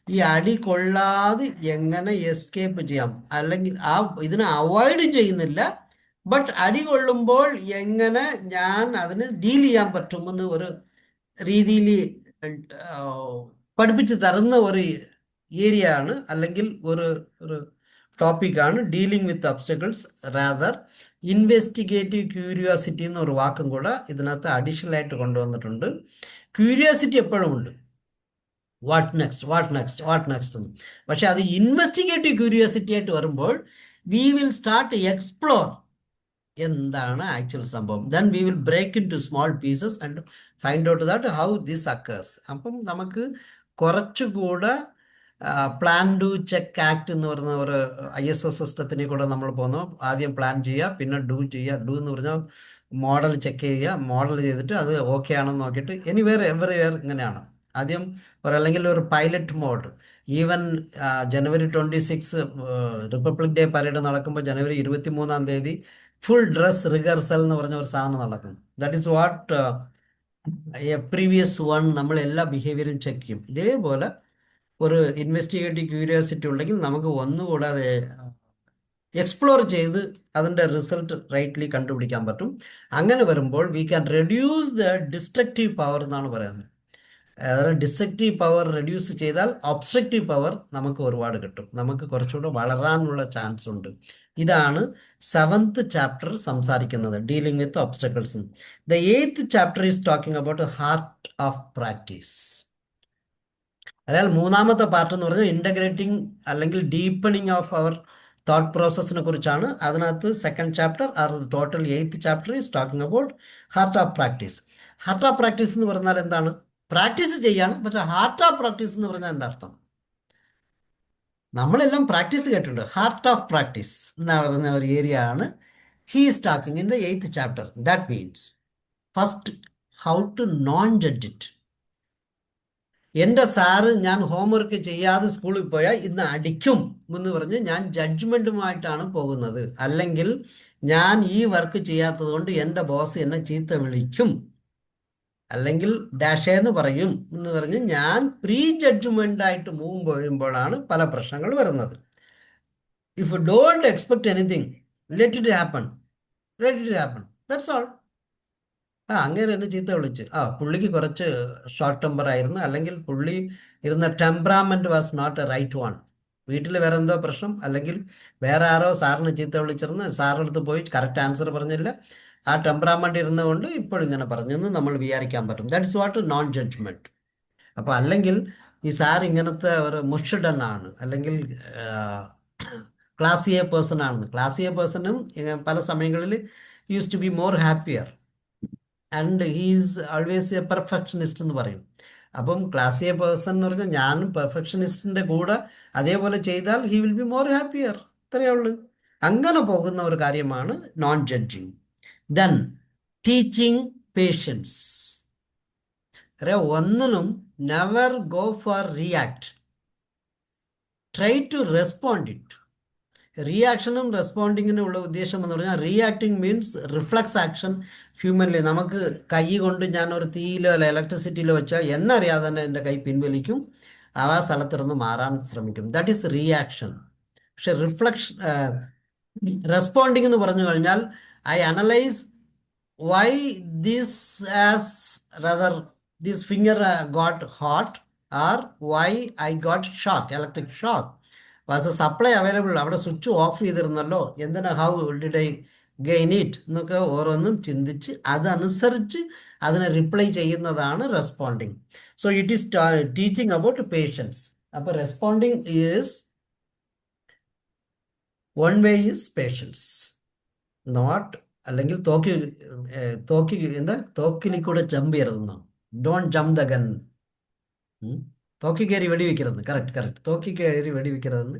ഈ അടി കൊള്ളാതെ എങ്ങനെ എസ്കേപ്പ് ചെയ്യാം, അല്ലെങ്കിൽ ഇതിനെ അവോയ്ഡ് ചെയ്യുന്നില്ല, ബട്ട് അടി കൊള്ളുമ്പോൾ എങ്ങനെ ഞാൻ അതിന് ഡീൽ ചെയ്യാൻ പറ്റുമെന്ന് ഒരു രീതിയിൽ പഠിപ്പിച്ച് തരുന്ന ഒരു ഏരിയ ആണ്, അല്ലെങ്കിൽ ഒരു ടോപ്പിക്കാണ് dealing with obstacles rather. Investigative curiosity എന്നൊരു വാക്കും കൂടെ ഇതിനകത്ത് അഡീഷണൽ ആയിട്ട് കൊണ്ടുവന്നിട്ടുണ്ട്. ക്യൂരിയോസിറ്റി എപ്പോഴും ഉണ്ട്, വാട്ട് നെക്സ്റ്റ് എന്ന്. പക്ഷെ അത് ഇൻവെസ്റ്റിഗേറ്റീവ് ക്യൂരിയോസിറ്റി ആയിട്ട് വരുമ്പോൾ വി വിൽ സ്റ്റാർട്ട് എക്സ്പ്ലോർ എന്താണ് ആക്ച്വൽ സംഭവം. Then we will break into small pieces and find out that how this occurs. അപ്പം നമുക്ക് കുറച്ചുകൂടെ പ്ലാൻ ഡു ചെക്ക് ആക്ട് എന്ന് പറയുന്ന ഒരു ISO സിസ്റ്റത്തിനെ കൂടെ നമ്മൾ പോകുന്നു. ആദ്യം പ്ലാൻ ചെയ്യുക, പിന്നെ ഡു ചെയ്യുക. ഡു എന്ന് പറഞ്ഞാൽ മോഡൽ ചെക്ക് ചെയ്യുക, മോഡൽ ചെയ്തിട്ട് അത് ഓക്കെ ആണെന്ന് നോക്കിയിട്ട് എവറിവെയർ ഇങ്ങനെയാണ് ആദ്യം അല്ലെങ്കിൽ ഒരു പൈലറ്റ് മോഡ്. ഈവൻ ജനുവരി 26 റിപ്പബ്ലിക് ഡേ പരേഡ് നടക്കുമ്പോൾ ജനുവരി 23 ഫുൾ ഡ്രസ് റിഹേഴ്സൽ എന്ന് പറഞ്ഞ ഒരു സാധനം നടക്കും. That is what previous one നമ്മൾ എല്ലാ ബിഹേവിയറും ചെക്ക് ചെയ്യും. ഇതേപോലെ ഒരു ഇൻവെസ്റ്റിഗേറ്റീവ് ക്യൂരിയോസിറ്റി ഉണ്ടെങ്കിൽ നമുക്ക് ഒന്നുകൂടാതെ എക്സ്പ്ലോർ ചെയ്ത് അതിൻ്റെ റിസൾട്ട് റൈറ്റ്ലി കണ്ടുപിടിക്കാൻ പറ്റും. അങ്ങനെ വരുമ്പോൾ we can reduce the destructive power എന്നാണ് പറയുന്നത്. അതായത് ഡിസ്ട്രക്റ്റീവ് പവർ റെഡ്യൂസ് ചെയ്താൽ ഒബ്സ്ട്രക്റ്റീവ് പവർ നമുക്ക് ഒരുപാട് കിട്ടും, നമുക്ക് കുറച്ചുകൂടെ വളരാനുള്ള ചാൻസ് ഉണ്ട്. ഇതാണ് 7th ചാപ്റ്റർ സംസാരിക്കുന്നത്, dealing with obstacles. The 8th chapter is talking about heart of practice. അതായത് 3ാമത്തെ പാർട്ട് എന്ന് പറഞ്ഞാൽ ഇൻ്റഗ്രേറ്റിംഗ് അല്ലെങ്കിൽ ഡീപ്പണിങ് ഓഫ് അവർ തോട്ട് പ്രോസസ്സിനെ കുറിച്ചാണ്. അതിനകത്ത് 2nd chapter total 8th chapter is talking about heart of practice. Heart of practice എന്ന് പറഞ്ഞാൽ എന്താണ്? Practice ചെയ്യാണ്, പക്ഷെ ഹാർട്ട് ഓഫ് പ്രാക്ടീസ് എന്ന് പറഞ്ഞാൽ എന്താ അർത്ഥം? നമ്മളെല്ലാം പ്രാക്ടീസ് കേട്ടിട്ടുണ്ട്. ഹാർട്ട് ഓഫ് പ്രാക്ടീസ് എന്ന് പറയുന്ന ഒരു ഏരിയ ആണ് he is talking in the 8th chapter. That means first how to non judge it. എൻ്റെ സാറ് ഞാൻ ഹോംവർക്ക് ചെയ്യാതെ സ്കൂളിൽ പോയാൽ ഇന്ന് അടിക്കും എന്ന് പറഞ്ഞ് ഞാൻ ജഡ്ജ്മെൻറ്റുമായിട്ടാണ് പോകുന്നത്, അല്ലെങ്കിൽ ഞാൻ ഈ വർക്ക് ചെയ്യാത്തത് കൊണ്ട് എൻ്റെ ബോസ് എന്നെ ചീത്ത വിളിക്കും, അല്ലെങ്കിൽ ഡാഷേന്ന് പറയും എന്ന് പറഞ്ഞ് ഞാൻ പ്രീ ജഡ്ജ്മെൻ്റ് ആയിട്ട് പോകുമ്പോഴാണ് പല പ്രശ്നങ്ങൾ വരുന്നത്. If you don't expect anything, let it happen, that's all. അങ്ങനെ എന്നെ ചീത്ത വിളിച്ച് പുള്ളിക്ക് കുറച്ച് ഷോർട്ട് ടെമ്പർ ആയിരുന്നു, അല്ലെങ്കിൽ പുള്ളി ഇരുന്ന temperament was not a right one. വീട്ടിൽ വേറെ എന്തോ പ്രശ്നം, അല്ലെങ്കിൽ വേറെ ആരോ സാറിന് ചീത്ത വിളിച്ചിരുന്ന് സാറിൻ്റെ അടുത്ത് പോയി കറക്റ്റ് ആൻസർ പറഞ്ഞില്ല, ആ ടെമ്പറാമെൻ്റ് ഇരുന്നുകൊണ്ട് ഇപ്പോഴും ഇങ്ങനെ പറഞ്ഞെന്ന് നമ്മൾ വിചാരിക്കാൻ പറ്റും. That's what non judgement. അപ്പോൾ അല്ലെങ്കിൽ ഈ സാർ ഇങ്ങനത്തെ ഒരു മുഷഡൻ ആണ്, അല്ലെങ്കിൽ ക്ലാസ് എ പേഴ്സൺ ആണെന്ന്. ക്ലാസ് എ പേഴ്സണും പല സമയങ്ങളിൽ use to be more happier and he's always a perfectionist എന്ന് പറയും. അപ്പം ക്ലാസ് എ പേഴ്സൺ എന്ന് പറഞ്ഞാൽ ഞാനും പെർഫെക്ഷനിസ്റ്റിൻ്റെ കൂടെ അതേപോലെ ചെയ്താൽ he will be more happier. ഇത്രയേ ഉള്ളൂ. അങ്ങനെ പോകുന്ന ഒരു കാര്യമാണ് non judging. Then teaching patience. ഒന്നിനും never go for react, try to respond it. റിയാക്ഷനും റെസ്പോണ്ടിങ്ങിനും ഉള്ള ഉദ്ദേശം എന്ന് പറഞ്ഞാൽ reacting means reflex action humanly. നമുക്ക് കൈ കൊണ്ട് ഞാൻ ഒരു തീയിലോ അല്ല ഇലക്ട്രിസിറ്റിയിലോ വെച്ചാൽ എന്നെ അറിയാതെ തന്നെ എൻ്റെ കൈ പിൻവലിക്കും, ആ സ്ഥലത്തിരുന്ന് മാറാൻ ശ്രമിക്കും. That is reaction. പക്ഷെ റെസ്പോണ്ടിങ് എന്ന് പറഞ്ഞു കഴിഞ്ഞാൽ I analyse why this as rather this finger got hot, or why I got shock, electric shock. Was a supply available? അവിടെ സ്വിച്ച് ഓഫ് ചെയ്തിരുന്നല്ലോ, എന്തിനാ, how did I gain it എന്നൊക്കെ ഓരോന്നും ചിന്തിച്ച് അതനുസരിച്ച് അതിനെ റിപ്ലൈ ചെയ്യുന്നതാണ് responding. So it is teaching about patience. അപ്പോൾ responding is one way is patience, not അല്ലെങ്കിൽ തോക്കിൽ കൂടെ ജമ്പ് ചെയ്യരുതെന്നോ, ഡോണ്ട് ജമ്പ് ദ ഗൺ. തോക്കി കയറി വെടിവെക്കരുത്, കറക്റ്റ്, തോക്കി കയറി വെടിവെക്കരുതെന്ന്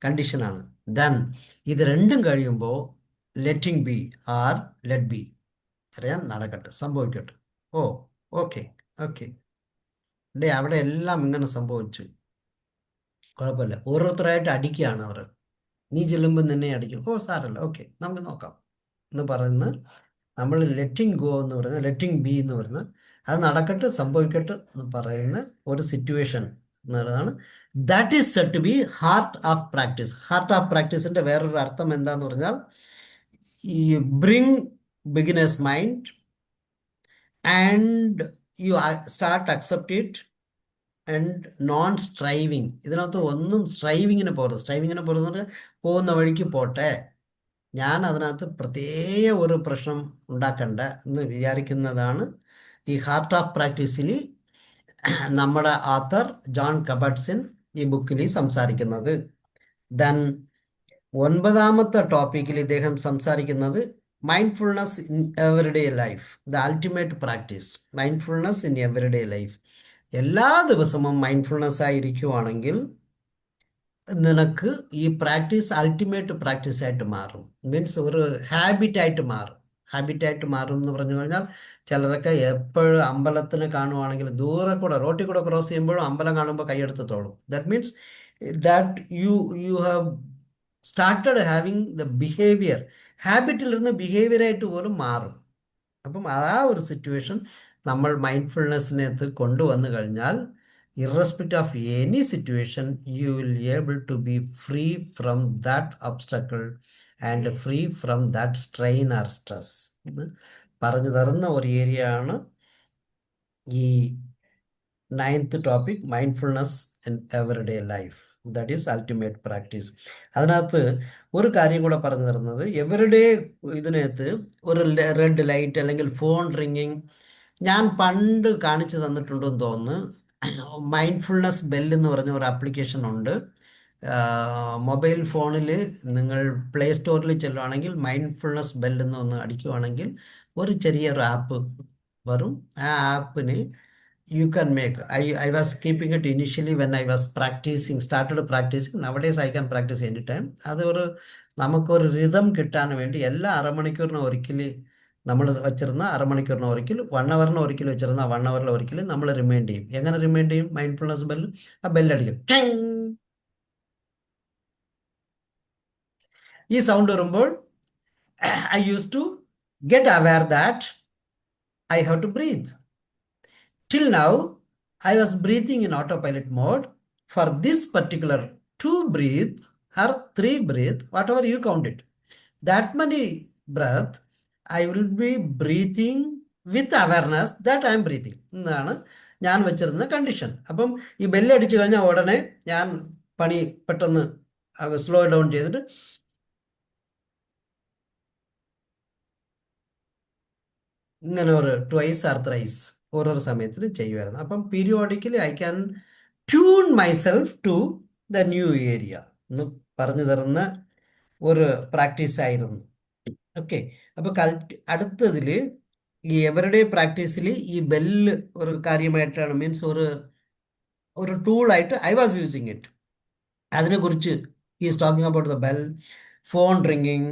കണ്ടീഷനാണ്. ദെൻ ഇത് രണ്ടും കഴിയുമ്പോൾ letting be or let be, അറിയാൻ നടക്കട്ടെ, സംഭവിക്കട്ടെ. ഓക്കെ അവിടെ എല്ലാം ഇങ്ങനെ സംഭവിച്ചു, കുഴപ്പമില്ല. ഓരോരുത്തരായിട്ട് അടിക്കുകയാണ് അവർ. നീ ചെല്ലുമ്പോൾ നിന്നെ അടിക്കും, സാരല്ല, ഓക്കെ നമുക്ക് നോക്കാം എന്ന് പറയുന്ന നമ്മൾ ലെറ്റിംഗ് ഗോ എന്ന് പറയുന്നത്, ലെറ്റിംഗ് ബി എന്ന് പറയുന്നത്, അത് നടക്കട്ടെ സംഭവിക്കട്ടെ എന്ന് പറയുന്ന ഒരു സിറ്റുവേഷൻ എന്നുള്ളതാണ്. That is said to be heart of practice. Heart of പ്രാക്ടീസിന്റെ വേറൊരു അർത്ഥം എന്താന്ന് പറഞ്ഞാൽ, ഈ bring beginner's mind and you start accept it and non striving. ഇതിനകത്ത് ഒന്നും സ്ട്രൈവിങ്ങിന് പോകരുത്. സ്ട്രൈവിങ്ങിന് പോകരുത് എന്ന് പറഞ്ഞാൽ പോകുന്ന വഴിക്ക് പോട്ടെ, ഞാൻ അതിനകത്ത് പ്രത്യേക ഒരു പ്രശ്നം ഉണ്ടാക്കണ്ട എന്ന് വിചാരിക്കുന്നതാണ് ഈ ഹാർട്ട് ഓഫ് പ്രാക്ടീസിൽ നമ്മുടെ ആത്തർ ജോൺ കബട്സിൻ ഈ ബുക്കിൽ സംസാരിക്കുന്നത്. ദെൻ 9ാമത്തെ ടോപ്പിക്കിൽ ഇദ്ദേഹം സംസാരിക്കുന്നത് mindfulness in everyday life, the ultimate practice. Mindfulness in everyday life. എല്ലാ ദിവസവും മൈൻഡ്ഫുൾനെസ് ആയിരിക്കുവാണെങ്കിൽ നിനക്ക് ഈ പ്രാക്ടീസ് അൾട്ടിമേറ്റ് പ്രാക്ടീസ് ആയിട്ട് മാറും. മീൻസ് ഒരു ഹാബിറ്റായിട്ട് മാറും. ഹാബിറ്റായിട്ട് മാറും എന്ന് പറഞ്ഞു കഴിഞ്ഞാൽ, ചിലരൊക്കെ എപ്പോഴും അമ്പലത്തിന് കാണുവാണെങ്കിൽ ദൂരെ കൂടെ റോട്ടിൽ കൂടെ ക്രോസ് ചെയ്യുമ്പോഴും അമ്പലം കാണുമ്പോൾ കൈയെടുത്ത് തോളും. That means that you have started having the behaviour. ഹാബിറ്റിൽ നിന്ന് ബിഹേവിയറായിട്ട് പോലും മാറും. അപ്പം ആ ഒരു സിറ്റുവേഷൻ നമ്മൾ മൈൻഡ്ഫുൾനെസ്സിനകത്ത് കൊണ്ടുവന്നു കഴിഞ്ഞാൽ, irrespective of any situation, you will be able to be free from that obstacle and free from that strain or stress. പറഞ്ഞു തരുന്ന ഒരു ഏരിയ ആണ് ഈ 9th topic, mindfulness in everyday life, that is ultimate practice. അതിനകത്ത് ഒരു കാര്യം കൂടെ പറഞ്ഞു തരുന്നത്, എവറിഡേ ഇതിനകത്ത് ഒരു റെഡ് ലൈറ്റ് അല്ലെങ്കിൽ ഫോൺ റിങ്ങിങ് ഞാൻ പണ്ട് കാണിച്ചു തന്നിട്ടുണ്ടെന്ന് തോന്നുന്നു. മൈൻഡ്ഫുൾനെസ് ബെല്ല് എന്ന് പറഞ്ഞ ഒരു ആപ്ലിക്കേഷൻ ഉണ്ട്. മൊബൈൽ ഫോണിൽ നിങ്ങൾ പ്ലേ സ്റ്റോറിൽ ചെല്ലുവാണെങ്കിൽ മൈൻഡ്ഫുൾനെസ് ബെല്ല് എന്ന് ഒന്ന് അടിക്കുവാണെങ്കിൽ ഒരു ചെറിയൊരു ആപ്പ് വരും. ആ ആപ്പിന് you can make. I was keeping it initially when I was started practicing. Nowadays I can practice anytime. അത് ഒരു നമുക്കൊരു റിതം കിട്ടാൻ വേണ്ടി എല്ലാ അരമണിക്കൂറിന് ഒരിക്കൽ നമ്മൾ വെച്ചിരുന്ന അരമണിക്കൂറിന് ഒരിക്കൽ, 1 അവറിന് ഒരിക്കൽ വെച്ചിരുന്ന 1 അവറിൽ ഒരിക്കൽ നമ്മൾ റിമൈൻഡ് ചെയ്യും. എങ്ങനെ റിമൈൻഡ് ചെയ്യും? മൈൻഡ്ഫുൾനെസ് ബെല്ല്, ആ ബെല്ലടിക്കും, ഈ സൗണ്ട് വരുമ്പോൾ I used to get aware that I have to breathe. Till now, I was breathing in autopilot mode. For this particular 2 breath or 3 breath, whatever you count it, that many breath, I will be breathing with awareness that I am breathing. എന്നാണ് ഞാൻ വെച്ചിരുന്ന condition. അപ്പം ഈ ബെല്ലടിച്ചു കഴിഞ്ഞാൽ ഉടനെ ഞാൻ പണി പെട്ടെന്ന് സ്ലോ ഡൗൺ ചെയ്തിട്ട് ഇങ്ങനെ ഒരു ട്വൈസ് ആർ ത്രൈസ് ഓരോ സമയത്തിന് ചെയ്യുമായിരുന്നു. അപ്പം periodically I can tune myself to the new area എന്ന് പറഞ്ഞു തരുന്ന ഒരു പ്രാക്ടീസ് ആയിരുന്നു. ഓക്കെ, അപ്പോൾ അടുത്തതിൽ ഈ എവറിഡേ പ്രാക്ടീസിൽ ഈ ബെല്ല് ഒരു കാര്യമായിട്ടാണ്, മീൻസ് ഒരു ടൂളായിട്ട് ഐ വാസ് യൂസിങ് ഇറ്റ്. അതിനെക്കുറിച്ച് is talking about the bell, phone റിങ്ങിങ്.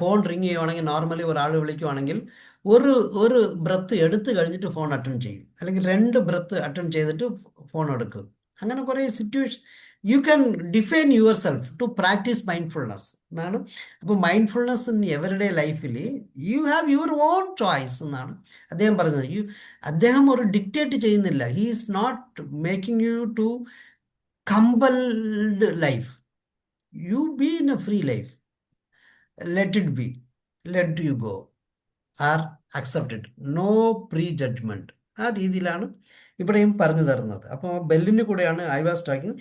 ഫോൺ റിങ് ചെയ്യുവാണെങ്കിൽ നോർമലി ഒരാൾ വിളിക്കുവാണെങ്കിൽ ഒരു ബ്രത്ത് എടുത്തു കഴിഞ്ഞിട്ട് ഫോൺ അറ്റൻഡ് ചെയ്യും, അല്ലെങ്കിൽ 2 ബ്രത്ത് അറ്റൻഡ് ചെയ്തിട്ട് ഫോൺ എടുക്കും. അങ്ങനെ കുറേ situation you can define yourself to practise mindfulness എന്നാണ്. അപ്പോൾ മൈൻഡ്ഫുൾനെസ് ഇൻ എവറിഡേ ലൈഫിൽ you have your own choice എന്നാണ് അദ്ദേഹം പറഞ്ഞത്. അദ്ദേഹം ഒരു ഡിക്റ്റേറ്റ് ചെയ്യുന്നില്ല. He is not making you to compelled life. You be in a free life. Let it be. Let you go. Or accept it. No prejudgment. ആ രീതിയിലാണ് ഇവിടെയും പറഞ്ഞു തരുന്നത്. അപ്പോൾ ബെല്ലിന് കൂടെയാണ് I was talking.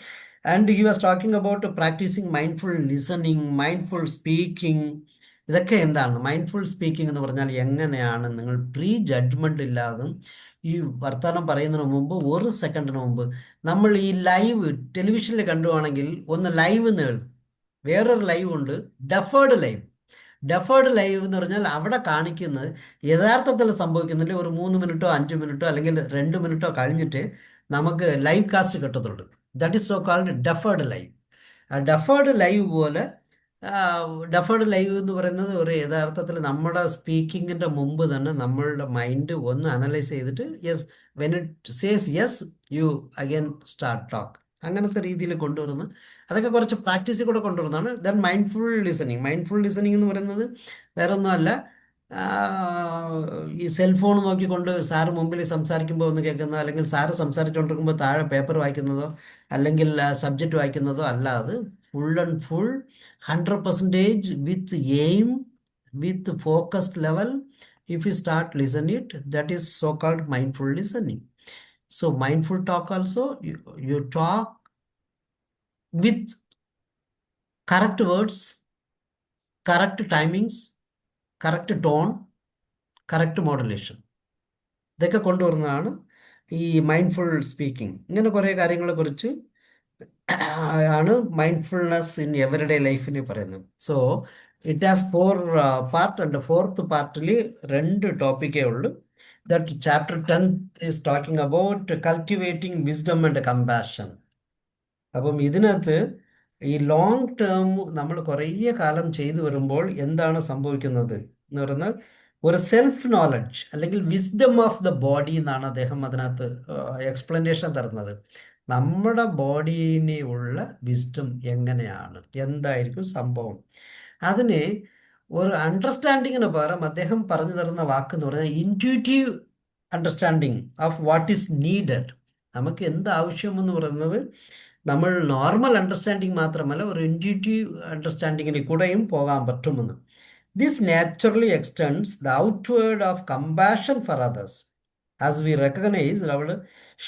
And he was talking about practising mindful listening, mindful speaking. ഇതൊക്കെ എന്താണ് മൈൻഡ്ഫുൾ സ്പീക്കിംഗ് എന്ന് പറഞ്ഞാൽ? എങ്ങനെയാണ് നിങ്ങൾ പ്രീ ജഡ്ജ്മെൻ്റ് ഇല്ലാതും ഈ വർത്തമാനം പറയുന്നതിന് മുമ്പ് 1 സെക്കൻഡിന് മുമ്പ് നമ്മൾ ഈ ലൈവ് ടെലിവിഷനിൽ കണ്ടുവാണെങ്കിൽ ഒന്ന് ലൈവ് എന്ന് എഴുതും, വേറൊരു ലൈവ് ഉണ്ട് ഡെഫേർഡ് ലൈവ്. ഡെഫേർഡ് ലൈവ് എന്ന് പറഞ്ഞാൽ അവിടെ കാണിക്കുന്നത് യഥാർത്ഥത്തിൽ സംഭവിക്കുന്നില്ല. ഒരു 3 മിനിറ്റോ 5 മിനിറ്റോ അല്ലെങ്കിൽ 2 മിനിറ്റോ കഴിഞ്ഞിട്ട് നമുക്ക് ലൈവ് കാസ്റ്റ് കിട്ടത്തുള്ളൂ. That is so called deferred live. ആ ഡെഫേർഡ് ലൈവ് പോലെ, ഡെഫേർഡ് ലൈവ് എന്ന് പറയുന്നത് ഒരു യഥാർത്ഥത്തിൽ നമ്മുടെ സ്പീക്കിങ്ങിൻ്റെ മുമ്പ് തന്നെ നമ്മളുടെ മൈൻഡ് ഒന്ന് അനലൈസ് ചെയ്തിട്ട് yes, when it says yes you again start talk. അങ്ങനത്തെ രീതിയിൽ കൊണ്ടുവരുന്നത്, അതൊക്കെ കുറച്ച് പ്രാക്ടീസിൽ കൂടെ കൊണ്ടുവരുന്നതാണ്. Then mindful listening. Mindful listening എന്ന് പറയുന്നത് വേറെ ഒന്നുമല്ല, ഈ സെൽഫോൺ നോക്കിക്കൊണ്ട് സാറ് മുമ്പിൽ സംസാരിക്കുമ്പോൾ ഒന്ന് കേൾക്കുന്നത്, അല്ലെങ്കിൽ സാറ് സംസാരിച്ചുകൊണ്ടിരിക്കുമ്പോൾ താഴെ പേപ്പർ വായിക്കുന്നതോ അല്ലെങ്കിൽ സബ്ജക്റ്റ് വായിക്കുന്നതോ അല്ലാതെ full and full 100% with aim, with focused level. If you start listening it, that is so-called mindful listening. So mindful talk also, you talk with correct words, correct timings, correct tone, correct modulation. ഇതൊക്കെ കൊണ്ടുവരുന്നതാണ് ഈ mindful speaking. ഇങ്ങനെ കുറേ കാര്യങ്ങളെക്കുറിച്ച് ആണ് mindfulness in everyday ലൈഫിന് പറയുന്നത്. So it has 4 part. And 4th പാർട്ടിൽ 2 ടോപ്പിക്കേ ഉള്ളൂ. That chapter 10th is talking about cultivating wisdom and compassion. അപ്പം ഇതിനകത്ത് ഈ ലോങ് ടേം നമ്മൾ കുറേ കാലം ചെയ്തു വരുമ്പോൾ എന്താണ് സംഭവിക്കുന്നത് എന്ന് പറയുന്നത്, ഒരു സെൽഫ് നോളജ് അല്ലെങ്കിൽ വിസ്ഡം ഓഫ് ദ ബോഡി എന്നാണ് അദ്ദേഹം അതിനകത്ത് എക്സ്പ്ലനേഷൻ തരുന്നത്. നമ്മുടെ ബോഡിയിനെ ഉള്ള വിസ്ഡം എങ്ങനെയാണ്, എന്തായിരിക്കും സംഭവം, അതിന് ഒരു അണ്ടർസ്റ്റാൻഡിങ്ങിന് പകരം അദ്ദേഹം പറഞ്ഞു തരുന്ന വാക്ക് എന്ന് പറയുന്നത് intuitive understanding of what is needed. നമുക്ക് എന്ത് ആവശ്യമെന്ന് പറയുന്നത് നമ്മൾ നോർമൽ അണ്ടർസ്റ്റാൻഡിങ് മാത്രമല്ല, ഒരു ഇൻറ്റ്യൂറ്റീവ് അണ്ടർസ്റ്റാൻഡിങ്ങിന് കൂടെയും പോകാൻ പറ്റുമെന്ന്. This naturally extends the outward of compassion for others as we recognise our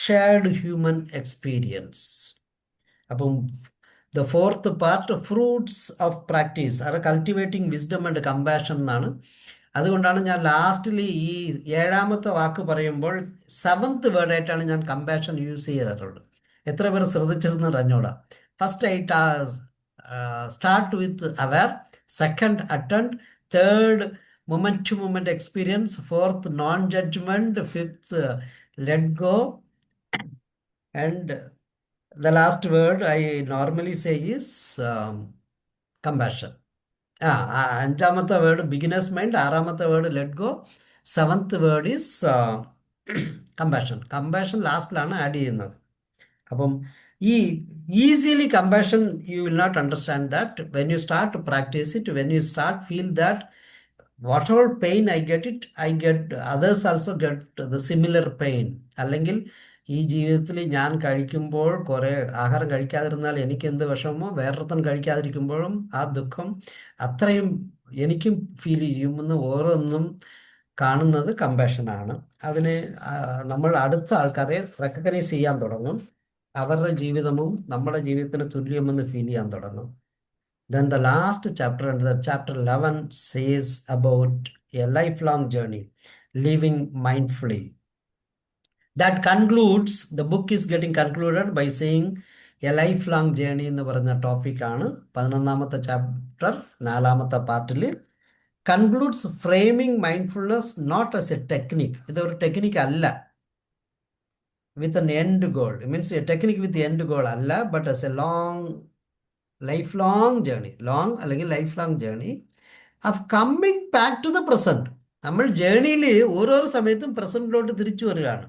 shared human experience. അപ്പം the 4th part fruits of practice are cultivating wisdom and compassion എന്നാണ്. അതുകൊണ്ടാണ് ഞാൻ ലാസ്റ്റിൽ ഈ 7ാമത്തെ വാക്ക് പറയുമ്പോൾ 7th വേർഡായിട്ടാണ് ഞാൻ കമ്പാഷൻ യൂസ് ചെയ്തിട്ടുള്ളത്. എത്ര പേർ ശ്രദ്ധിച്ചിരുന്നു അറിഞ്ഞൂടാ. ഫസ്റ്റ് ആയിട്ട് start with our, second attend, third moment to moment experience, 4th non judgement, 5th let go, and the last word I normally say is compassion. 5ാമത്തെ വേർഡ് ബിഗിനേഴ്സ് മൈൻഡ്, 6ാമത്തെ word let go, 7th word is compassion. Compassion ലാസ്റ്റിലാണ് add ചെയ്യുന്നത്. അപ്പം ഈ easily compassion you will not understand that when you start practise it, when you start feel that whatever pain I get, others also get the similar pain. അല്ലെങ്കിൽ ഈ ജീവിതത്തിൽ ഞാൻ കഴിക്കുമ്പോൾ കുറേ ആഹാരം കഴിക്കാതിരുന്നാൽ എനിക്ക് എന്ത് വിഷമോ, വേറൊരുത്തൻ കഴിക്കാതിരിക്കുമ്പോഴും ആ ദുഃഖം അത്രയും എനിക്കും ഫീൽ ചെയ്യുമെന്ന് ഓരോന്നും കാണുന്നത് കമ്പാഷനാണ്. അതിന് നമ്മൾ അടുത്ത ആൾക്കാരെ റെക്കഗ്നൈസ് ചെയ്യാൻ തുടങ്ങും. അവരുടെ ജീവിതവും നമ്മുടെ ജീവിതത്തിന് തുല്യമെന്ന് ഫീൽ ചെയ്യാൻ തുടങ്ങും. Then the last chapter, and the chapter 11 says about a lifelong journey, living mindfully. That concludes, the book is getting concluded by saying a lifelong journey എന്ന് പറയുന്ന ടോപ്പിക്കാണ് 11ാമത്തെ ചാപ്റ്റർ 4ാമത്തെ പാർട്ടിൽ. Concludes framing mindfulness not as a technique. ഇതൊരു technique അല്ല, with an end goal. Means a technique with end goal അല്ല, but as a life long journey, long അല്ലെങ്കിൽ life long journey of coming back to the present. നമ്മൾ ജേണിയിൽ ഓരോരോ സമയത്തും പ്രസൻറ്റിലോട്ട് തിരിച്ചു വരികയാണ്.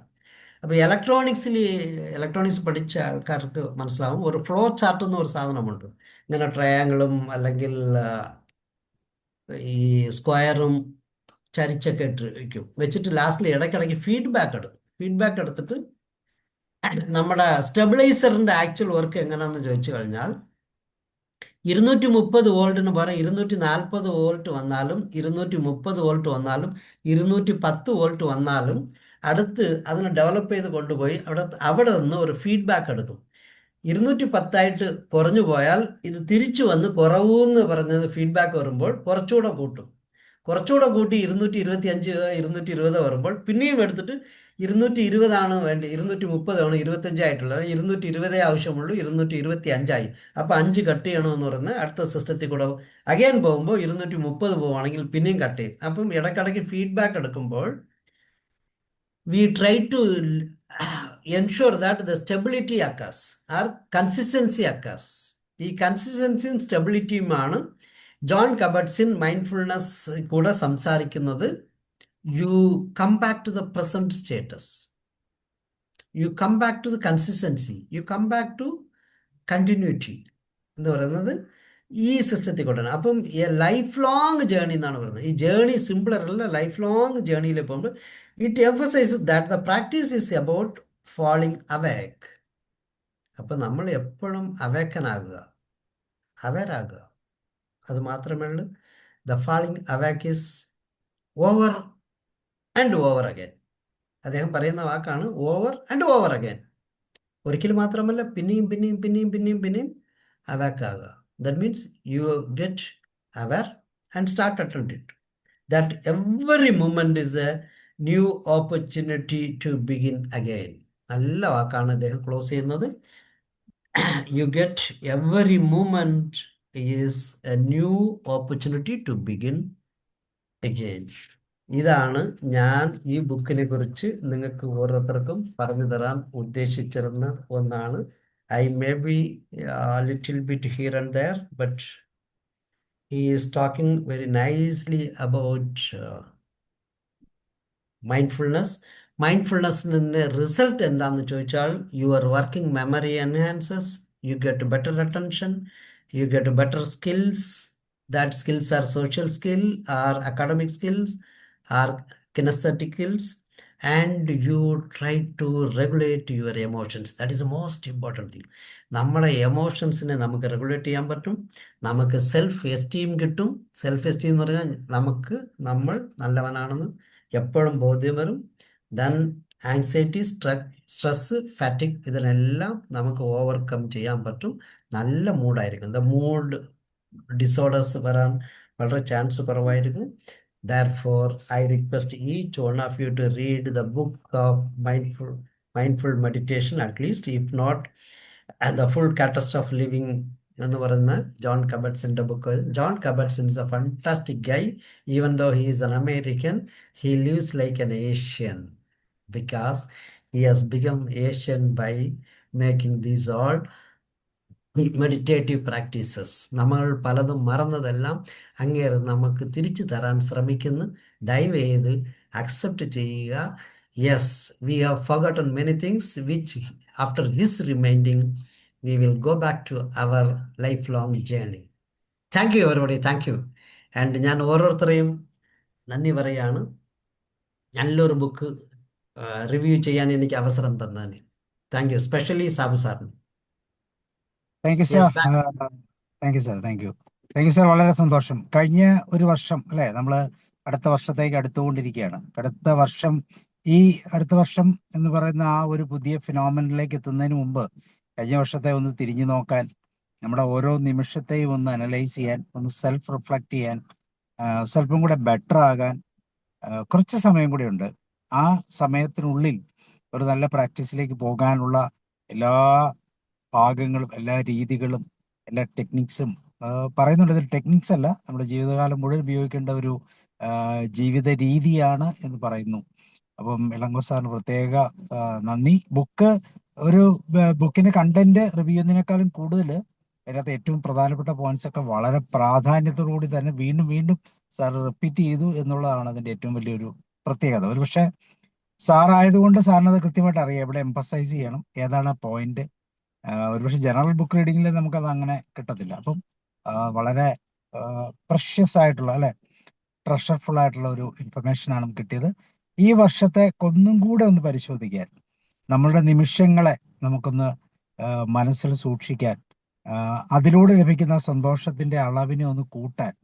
അപ്പോൾ ഇലക്ട്രോണിക്സ് പഠിച്ച ആൾക്കാർക്ക് മനസ്സിലാവും, ഒരു ഫ്ലോ ചാർട്ട് എന്ന് ഒരു സാധനമുണ്ട്. ഇങ്ങനെ ട്രയാങ്കിളും അല്ലെങ്കിൽ ഈ സ്ക്വയറും ചരിച്ചൊക്കെ വെച്ചിട്ട് ലാസ്റ്റിൽ ഇടയ്ക്കിടയ്ക്ക് ഫീഡ്ബാക്ക് എടുത്തിട്ട് നമ്മുടെ സ്റ്റെബിലൈസറിൻ്റെ ആക്ച്വൽ വർക്ക് എങ്ങനെയാണെന്ന് ചോദിച്ചു കഴിഞ്ഞാൽ 230 വോൾട്ടിന് പകരം 240 വോൾട്ട് വന്നാലും 230 വോൾട്ട് വന്നാലും 210 വോൾട്ട് വന്നാലും അടുത്ത് അതിനെ ഡെവലപ്പ് ചെയ്ത് കൊണ്ടുപോയി അവിടെ നിന്ന് ഒരു ഫീഡ്ബാക്ക് എടുക്കും. 210 കുറഞ്ഞു പോയാൽ ഇത് തിരിച്ചു വന്ന് കുറവെന്ന് പറഞ്ഞത് ഫീഡ്ബാക്ക് വരുമ്പോൾ കുറച്ചുകൂടെ കൂട്ടും. കുറച്ചുകൂടെ കൂട്ടി 225 220 വരുമ്പോൾ പിന്നെയും എടുത്തിട്ട് 220 വേണ്ടി, 230 25 ആയിട്ടുള്ളത്, 220 ആവശ്യമുള്ളൂ, 225 അപ്പോൾ 5 കട്ട് ചെയ്യണമെന്ന് പറഞ്ഞ് അടുത്ത സിസ്റ്റത്തിൽ കൂടെ അഗൈൻ പോകുമ്പോൾ 230 പോവുകയാണെങ്കിൽ പിന്നെയും കട്ട് ചെയ്യും. അപ്പം ഇടയ്ക്കിടയ്ക്ക് ഫീഡ്ബാക്ക് എടുക്കുമ്പോൾ we try to ensure that the stability occurs or consistency occurs. ഈ കൺസിസ്റ്റൻസിയും സ്റ്റെബിലിറ്റിയുമാണ് ജോൺ കബട്സിൻ മൈൻഡ്ഫുൾനെസ് കൂടെ സംസാരിക്കുന്നത്. You come back to the present status, you come back to the consistency, you come back to continuity എന്ന് പറയുന്നത് ഈ സിസ്റ്റത്തിൽ കൊണ്ടുവരണം. അപ്പം life long journey എന്നാണ് പറയുന്നത്. ഈ ജേണി സിമ്പിളർ അല്ല, ലൈഫ് ലോങ് ജേണിയിൽ പോകുമ്പോൾ it emphasises that the practice is about falling അവേക്ക്. അപ്പം നമ്മൾ എപ്പോഴും അവേക്കനാകുക, അവരാകുക, അത് മാത്രമേ ഉള്ളൂ. The falling അവേക്ക് is over and over again. അദ്ദേഹം പറയുന്ന വാക്കാണ് ഓവർ ആൻഡ് ഓവർ അഗൈൻ. ഒരിക്കൽ മാത്രമല്ല, പിന്നെയും പിന്നെയും പിന്നെയും പിന്നെയും പിന്നെയും അവേക്കാകുക. That means you get aware and start attending it. That every moment is a new opportunity to begin again. നല്ല വാക്കാണ് അദ്ദേഹം ക്ലോസ് ചെയ്യുന്നത്. You get every moment is a new opportunity to begin again. ഇതാണ് ഞാൻ ഈ ബുക്കിനെ കുറിച്ച് നിങ്ങൾക്ക് ഓരോരുത്തർക്കും പറഞ്ഞു തരാൻ ഉദ്ദേശിച്ചിരുന്ന ഒന്നാണ്. I may be a little bit here and there, but he is talking very nicely about mindfulness. മൈൻഡ്ഫുൾനെസ്സിൻ്റെ റിസൾട്ട് എന്താണെന്ന് ചോദിച്ചാൽ, your working memory enhances, you get better attention, you get better skills. That skills are social skill, are academic skills, are kinesthetic skills, and you try to regulate your emotions. That is a most important thing. നമ്മുടെ എമോഷൻസിനെ നമുക്ക് regulate ചെയ്യാൻ പറ്റും. നമുക്ക് self esteem കിട്ടും. Self esteem എന്ന് പറഞ്ഞാൽ നമുക്ക് നമ്മൾ നല്ലവനാണെന്ന് എപ്പോഴും ബോധ്യം വരും. ദെൻ ആങ്സൈറ്റി, സ്ട്രെസ്, ഫാറ്റിക്, ഇതിനെല്ലാം നമുക്ക് ഓവർകം ചെയ്യാൻ പറ്റും. നല്ല മൂഡായിരിക്കും. ദ മൂഡ് ഡിസോർഡേഴ്സ് വരാൻ വളരെ ചാൻസ് കുറവായിരിക്കും. Therefore, I request each one of you to read the book of mindful meditation, at least, if not, and the full catastrophe living എന്ന് പറയുന്ന ജോൺ കബട്സിൻ്റെ book. John Kabat Zinn is a fantastic guy. Even though he is an American, he lives like an Asian because he has become Asian by making these all meditative practices. നമ്മൾ പലതും മറന്നതെല്ലാം അങ്ങേര് നമുക്ക് തിരിച്ചു തരാൻ ശ്രമിക്കുന്നു. ദയവ് ചെയ്ത് അക്സെപ്റ്റ് ചെയ്യുക. Yes, we have forgotten many things which after his reminding we will go back to our life long journey. Thank you everybody, thank you. And ഞാൻ ഓരോരുത്തരെയും നന്ദി പറയാണ്, നല്ലൊരു ബുക്ക് റിവ്യൂ ചെയ്യാൻ എനിക്ക് അവസരം തന്നതിന്. താങ്ക് യു, സ്പെഷ്യലി സാബു സാറിന്. Thank you yes, sir. Back. Thank you sir. Thank you. Thank you sir. വളരെ സന്തോഷം. കഴിഞ്ഞ ഒരു വർഷം അല്ലെ, നമ്മൾ അടുത്ത വർഷത്തേക്ക് അടുത്തുകൊണ്ടിരിക്കുകയാണ്. അടുത്ത വർഷം എന്ന് പറയുന്ന ആ ഒരു പുതിയ ഫിനോമിനലിലേക്ക് എത്തുന്നതിന് മുമ്പ് കഴിഞ്ഞ വർഷത്തെ ഒന്ന് തിരിഞ്ഞു നോക്കാൻ, നമ്മുടെ ഓരോ നിമിഷത്തെയും ഒന്ന് അനലൈസ് ചെയ്യാൻ, ഒന്ന് സെൽഫ് റിഫ്ലക്ട് ചെയ്യാൻ, സ്വല്പം കൂടെ ബെറ്റർ ആകാൻ കുറച്ച് സമയം കൂടി ഉണ്ട്. ആ സമയത്തിനുള്ളിൽ ഒരു നല്ല പ്രാക്ടീസിലേക്ക് പോകാനുള്ള എല്ലാ ഭാഗങ്ങളും, എല്ലാ രീതികളും, എല്ലാ ടെക്നിക്സും പറയുന്നുണ്ട്. ഇതിൽ ടെക്നിക്സ് അല്ല, നമ്മുടെ ജീവിതകാലം മുഴുവൻ ഉപയോഗിക്കേണ്ട ഒരു ജീവിത രീതിയാണ് എന്ന് പറയുന്നു. അപ്പം ഇളങ്കോ സാറിന് പ്രത്യേക നന്ദി. ബുക്കിന്റെ കണ്ടന്റ് റിവ്യൂ ചെയ്യുന്നതിനേക്കാളും കൂടുതൽ അതിനകത്ത് ഏറ്റവും പ്രധാനപ്പെട്ട പോയിന്റ്സ് ഒക്കെ വളരെ പ്രാധാന്യത്തോടുകൂടി തന്നെ വീണ്ടും വീണ്ടും സാർ റിപ്പീറ്റ് ചെയ്തു എന്നുള്ളതാണ് അതിന്റെ ഏറ്റവും വലിയൊരു പ്രത്യേകത. ഒരു പക്ഷേ സാറായതുകൊണ്ട് സാറിനത് കൃത്യമായിട്ട് അറിയാം എവിടെ എംഫസൈസ് ചെയ്യണം, ഏതാണ് പോയിന്റ്. ഒരുപക്ഷെ ജനറൽ ബുക്ക് റീഡിങ്ങിൽ നമുക്കത് അങ്ങനെ കിട്ടത്തില്ല. അപ്പം വളരെ പ്രഷ്യസ് ആയിട്ടുള്ള അല്ലെ, ട്രഷർഫുൾ ആയിട്ടുള്ള ഒരു ഇൻഫർമേഷൻ ആണ് നമുക്ക് കിട്ടിയത്. ഈ വർഷത്തെ ഒന്നും കൂടെ ഒന്ന് പരിശോധിക്കാൻ, നമ്മളുടെ നിമിഷങ്ങളെ നമുക്കൊന്ന് മനസ്സിൽ സൂക്ഷിക്കാൻ, അതിലൂടെ ലഭിക്കുന്ന സന്തോഷത്തിന്റെ അളവിനെ ഒന്ന് കൂട്ടാൻ,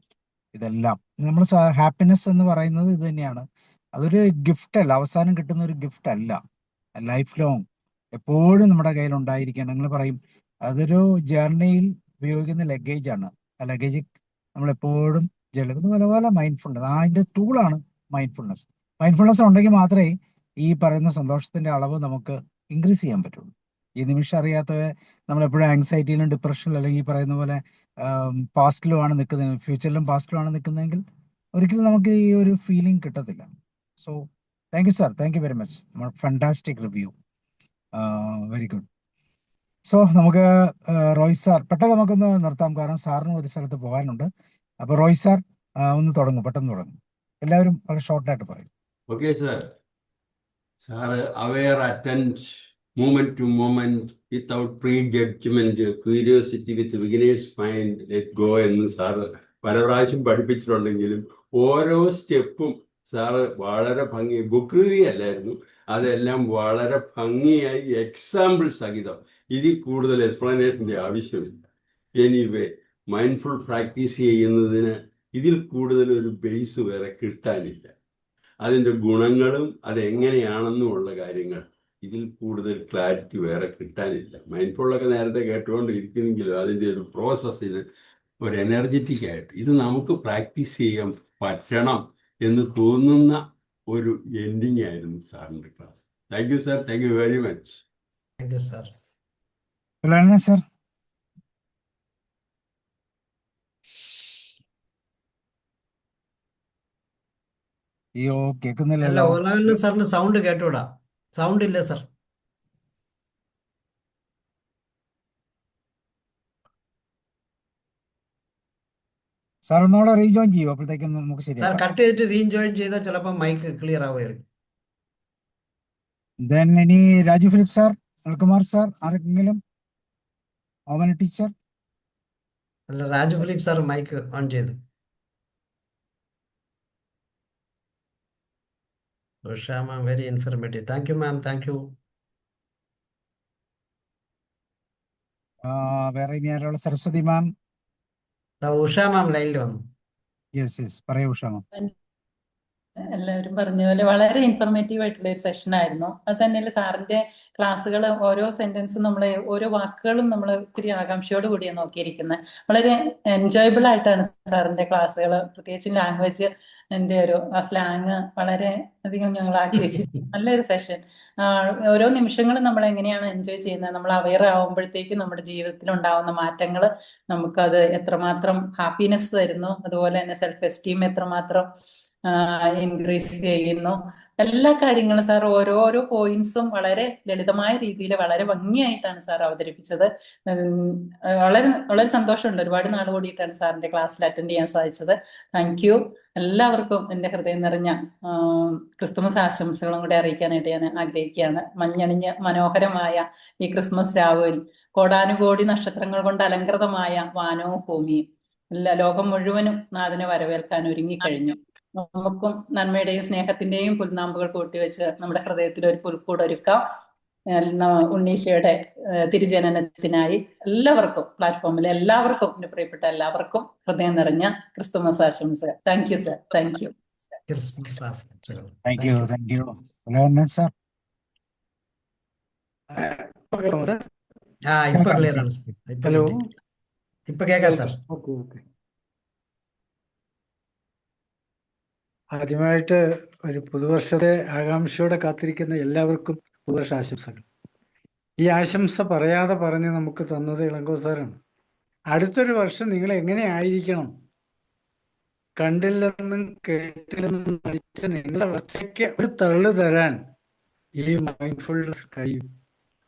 ഇതെല്ലാം നമ്മൾ ഹാപ്പിനെസ് എന്ന് പറയുന്നത് ഇത് തന്നെയാണ്. അതൊരു ഗിഫ്റ്റ് അല്ല, അവസാനം കിട്ടുന്ന ഒരു ഗിഫ്റ്റ് അല്ല, ലൈഫ് ലോങ് എപ്പോഴും നമ്മുടെ കയ്യിൽ ഉണ്ടായിരിക്കണം. നിങ്ങൾ പറയും അതൊരു ജേർണിയിൽ ഉപയോഗിക്കുന്ന ലഗേജ് ആണ്. ആ ലഗേജ് നമ്മൾ എപ്പോഴും പല മൈൻഡ്ഫുൾനെസ്, അതിന്റെ ടൂളാണ് മൈൻഡ്ഫുൾനെസ്. മൈൻഡ്ഫുൾനെസ് ഉണ്ടെങ്കിൽ മാത്രമേ ഈ പറയുന്ന സന്തോഷത്തിന്റെ അളവ് നമുക്ക് ഇൻക്രീസ് ചെയ്യാൻ പറ്റുള്ളൂ. ഈ നിമിഷം അറിയാത്തവരെ നമ്മൾ എപ്പോഴും ആങ്സൈറ്റിയിലും ഡിപ്രഷനിലും അല്ലെങ്കിൽ ഈ പറയുന്ന പോലെ പാസ്റ്റിലുമാണ് നിൽക്കുന്നത്, ഫ്യൂച്ചറിലും പാസ്റ്റിലുമാണ് നിൽക്കുന്നതെങ്കിൽ ഒരിക്കലും നമുക്ക് ഈ ഒരു ഫീലിംഗ് കിട്ടത്തില്ല. So thank you sir, thank you very much. Fantastic review, very good. So നമുക്ക് റോയ് സാർ പെട്ടെന്ന് നമുക്കൊന്ന് നിർത്താം, കാരണം സാറിന് ഒരു സ്ഥലത്ത് പോകാനുണ്ട്. അപ്പൊ റോയ് സാർ ഒന്ന് തുടങ്ങും, പെട്ടെന്ന് തുടങ്ങും. എല്ലാവരും വളരെ ഷോർട്ടായിട്ട് പറയും. Okay sir. Sir aware, attend, moment to moment, without prejudgment, curiosity with beginner's mind, let go എന്ന് സാറ് പല പ്രാവശ്യം പഠിപ്പിച്ചിട്ടുണ്ടെങ്കിലും ഓരോ സ്റ്റെപ്പും സാറ് വളരെ ബുക്ക് റിവ്യൂ അല്ലായിരുന്നു, അതെല്ലാം വളരെ ഭംഗിയായി എക്സാമ്പിൾ സഹിതം. ഇതിൽ കൂടുതൽ എക്സ്പ്ലനേഷൻ്റെ ആവശ്യമില്ല. എനിവേ, മൈൻഡ്ഫുൾ പ്രാക്ടീസ് ചെയ്യുന്നതിന് ഇതിൽ കൂടുതൽ ഒരു ബേസ് വേറെ കിട്ടാനില്ല. അതിൻ്റെ ഗുണങ്ങളും അതെങ്ങനെയാണെന്നുമുള്ള കാര്യങ്ങൾ ഇതിൽ കൂടുതൽ ക്ലാരിറ്റി വേറെ കിട്ടാനില്ല. മൈൻഡ്ഫുള്ളൊക്കെ നേരത്തെ കേട്ടുകൊണ്ടിരിക്കുന്നെങ്കിലും അതിൻ്റെ ഒരു പ്രോസസ്സിന് ഒരു എനർജറ്റിക് ആയിട്ട് ഇത് നമുക്ക് പ്രാക്ടീസ് ചെയ്യാൻ പറ്റണം എന്ന് തോന്നുന്ന ഒരു എൻഡിങ് ആയിരുന്നു സാറിൻ്റെ class. Thank you sir, thank you very much. Thank you sir. Sir അയ്യോ അല്ല, കേൾക്കുന്നില്ലല്ലോ. ഉലകണ്ണൻ സാറിന് സൗണ്ട് കേട്ടൂടാ, സൗണ്ട് ഇല്ല സാർ. സാർ ഒന്നുകൂടെ റീജോയിൻ ചെയ്യൂ, അപ്പോഴത്തേക്കും നമുക്ക് സാർ ശരിയാക്കാം. കട്ട് ചെയ്തിട്ട് റീജോയിൻ ചെയ്താൽ ചിലപ്പോൾ മൈക്ക് ക്ലിയർ ആവുമായിരിക്കും. ദെൻ ഇനി രാജു ഫിലിപ്പ് സാർ, അൽകുമാർ സാർ, ആരെങ്കിലും, ഓമന ടീച്ചർ. അല്ല, Raju Philip sir mike on ചെയ്തു. Usha ma'am, very informative. Thank you ma'am, thank you. വേറെ ഇനി ആരാളുള്ള? സരസ്വതി മാം. ഉഷ മാം ലൈനിൽ വന്നു. യെസ് പറയൂ ഉഷ മാം. എല്ലാവരും പറഞ്ഞ പോലെ വളരെ ഇൻഫർമേറ്റീവ് ആയിട്ടുള്ള ഒരു സെഷൻ ആയിരുന്നു. അത് തന്നെയല്ല, സാറിന്റെ ക്ലാസ്സുകൾ ഓരോ സെന്റൻസും നമ്മളെ ഓരോ വാക്കുകളും നമ്മൾ ഒത്തിരി ആകാംക്ഷയോട് കൂടിയാണ് നോക്കിയിരിക്കുന്നത്. വളരെ എൻജോയബിൾ ആയിട്ടാണ് സാറിന്റെ ക്ലാസ്സുകൾ, പ്രത്യേകിച്ച് ലാംഗ്വേജ് ഒരു സ്ലാങ് വളരെ അധികം ഞങ്ങൾ ആഗ്രഹിച്ചു. നല്ലൊരു സെഷൻ. ഓരോ നിമിഷങ്ങളും നമ്മൾ എങ്ങനെയാണ് എൻജോയ് ചെയ്യുന്നത്, നമ്മൾ അവെയർ ആവുമ്പോഴത്തേക്കും നമ്മുടെ ജീവിതത്തിൽ ഉണ്ടാവുന്ന മാറ്റങ്ങൾ നമുക്കത് എത്രമാത്രം ഹാപ്പിനെസ് തരുന്നു, അതുപോലെ തന്നെ സെൽഫ് എസ്റ്റീം എത്രമാത്രം ഇൻക്രീസ് ചെയ്യുന്നു, എല്ലാ കാര്യങ്ങളും സാർ ഓരോരോ പോയിന്റ്സും വളരെ ലളിതമായ രീതിയിൽ വളരെ ഭംഗിയായിട്ടാണ് സാർ അവതരിപ്പിച്ചത്. വളരെ വളരെ സന്തോഷമുണ്ട്. ഒരുപാട് നാൾ കൂടിയിട്ടാണ് സാറിന്റെ ക്ലാസ്സിൽ അറ്റൻഡ് ചെയ്യാൻ സാധിച്ചത്. Thank you. എല്ലാവർക്കും എൻ്റെ ഹൃദയം നിറഞ്ഞ ക്രിസ്തുമസ് ആശംസകളും കൂടെ അറിയിക്കാനായിട്ട് ഞാൻ ആഗ്രഹിക്കുകയാണ്. മഞ്ഞണിഞ്ഞ് മനോഹരമായ ഈ ക്രിസ്മസ് രാവിൽ കോടാനുകോടി നക്ഷത്രങ്ങൾ കൊണ്ട് അലങ്കൃതമായ വാനവും ഭൂമിയും ലോകം മുഴുവനും നാഥനെ വരവേൽക്കാൻ ഒരുങ്ങിക്കഴിഞ്ഞു. നമുക്കും നന്മയുടെയും സ്നേഹത്തിന്റെയും പുൽനാമ്പുകൾ കൂട്ടിവെച്ച് നമ്മുടെ ഹൃദയത്തിൽ ഒരു പുൽക്കൂടൊരുക്കാം. ഉണ്ണീശയുടെ തിരുജനനത്തിനായി എല്ലാവർക്കും, പ്ലാറ്റ്ഫോമിലെ എല്ലാവർക്കും, എൻ്റെ പ്രിയപ്പെട്ട എല്ലാവർക്കും ഹൃദയം നിറഞ്ഞ ക്രിസ്തുമസ് ആശംസകൾ. Thank you sir. Thank you. Christmas ആശംസകൾ. Thank you Ulakannan sir. ഇപ്പൊ ക്ലിയർ ആണ്. ഹലോ, ഇപ്പൊ കേൾക്കാം സാർ. ഓക്കെ. ആദ്യമായിട്ട് ഒരു പുതുവർഷത്തെ ആകാംക്ഷയോടെ കാത്തിരിക്കുന്ന എല്ലാവർക്കും പുതുവർഷ ആശംസകൾ. ഈ ആശംസ പറയാതെ പറഞ്ഞ് നമുക്ക് തന്നത് ഇളങ്കോ സാറാണ്. അടുത്തൊരു വർഷം നിങ്ങൾ എങ്ങനെ ആയിരിക്കണം, കണ്ടില്ലെന്നും കേട്ടില്ലെന്നും നടിച്ച നിങ്ങളുടെ അവസ്ഥയ്ക്ക് ഒരു തള്ളു തരാൻ ഈ മൈൻഡ്ഫുൾനെസ് കഴിയും.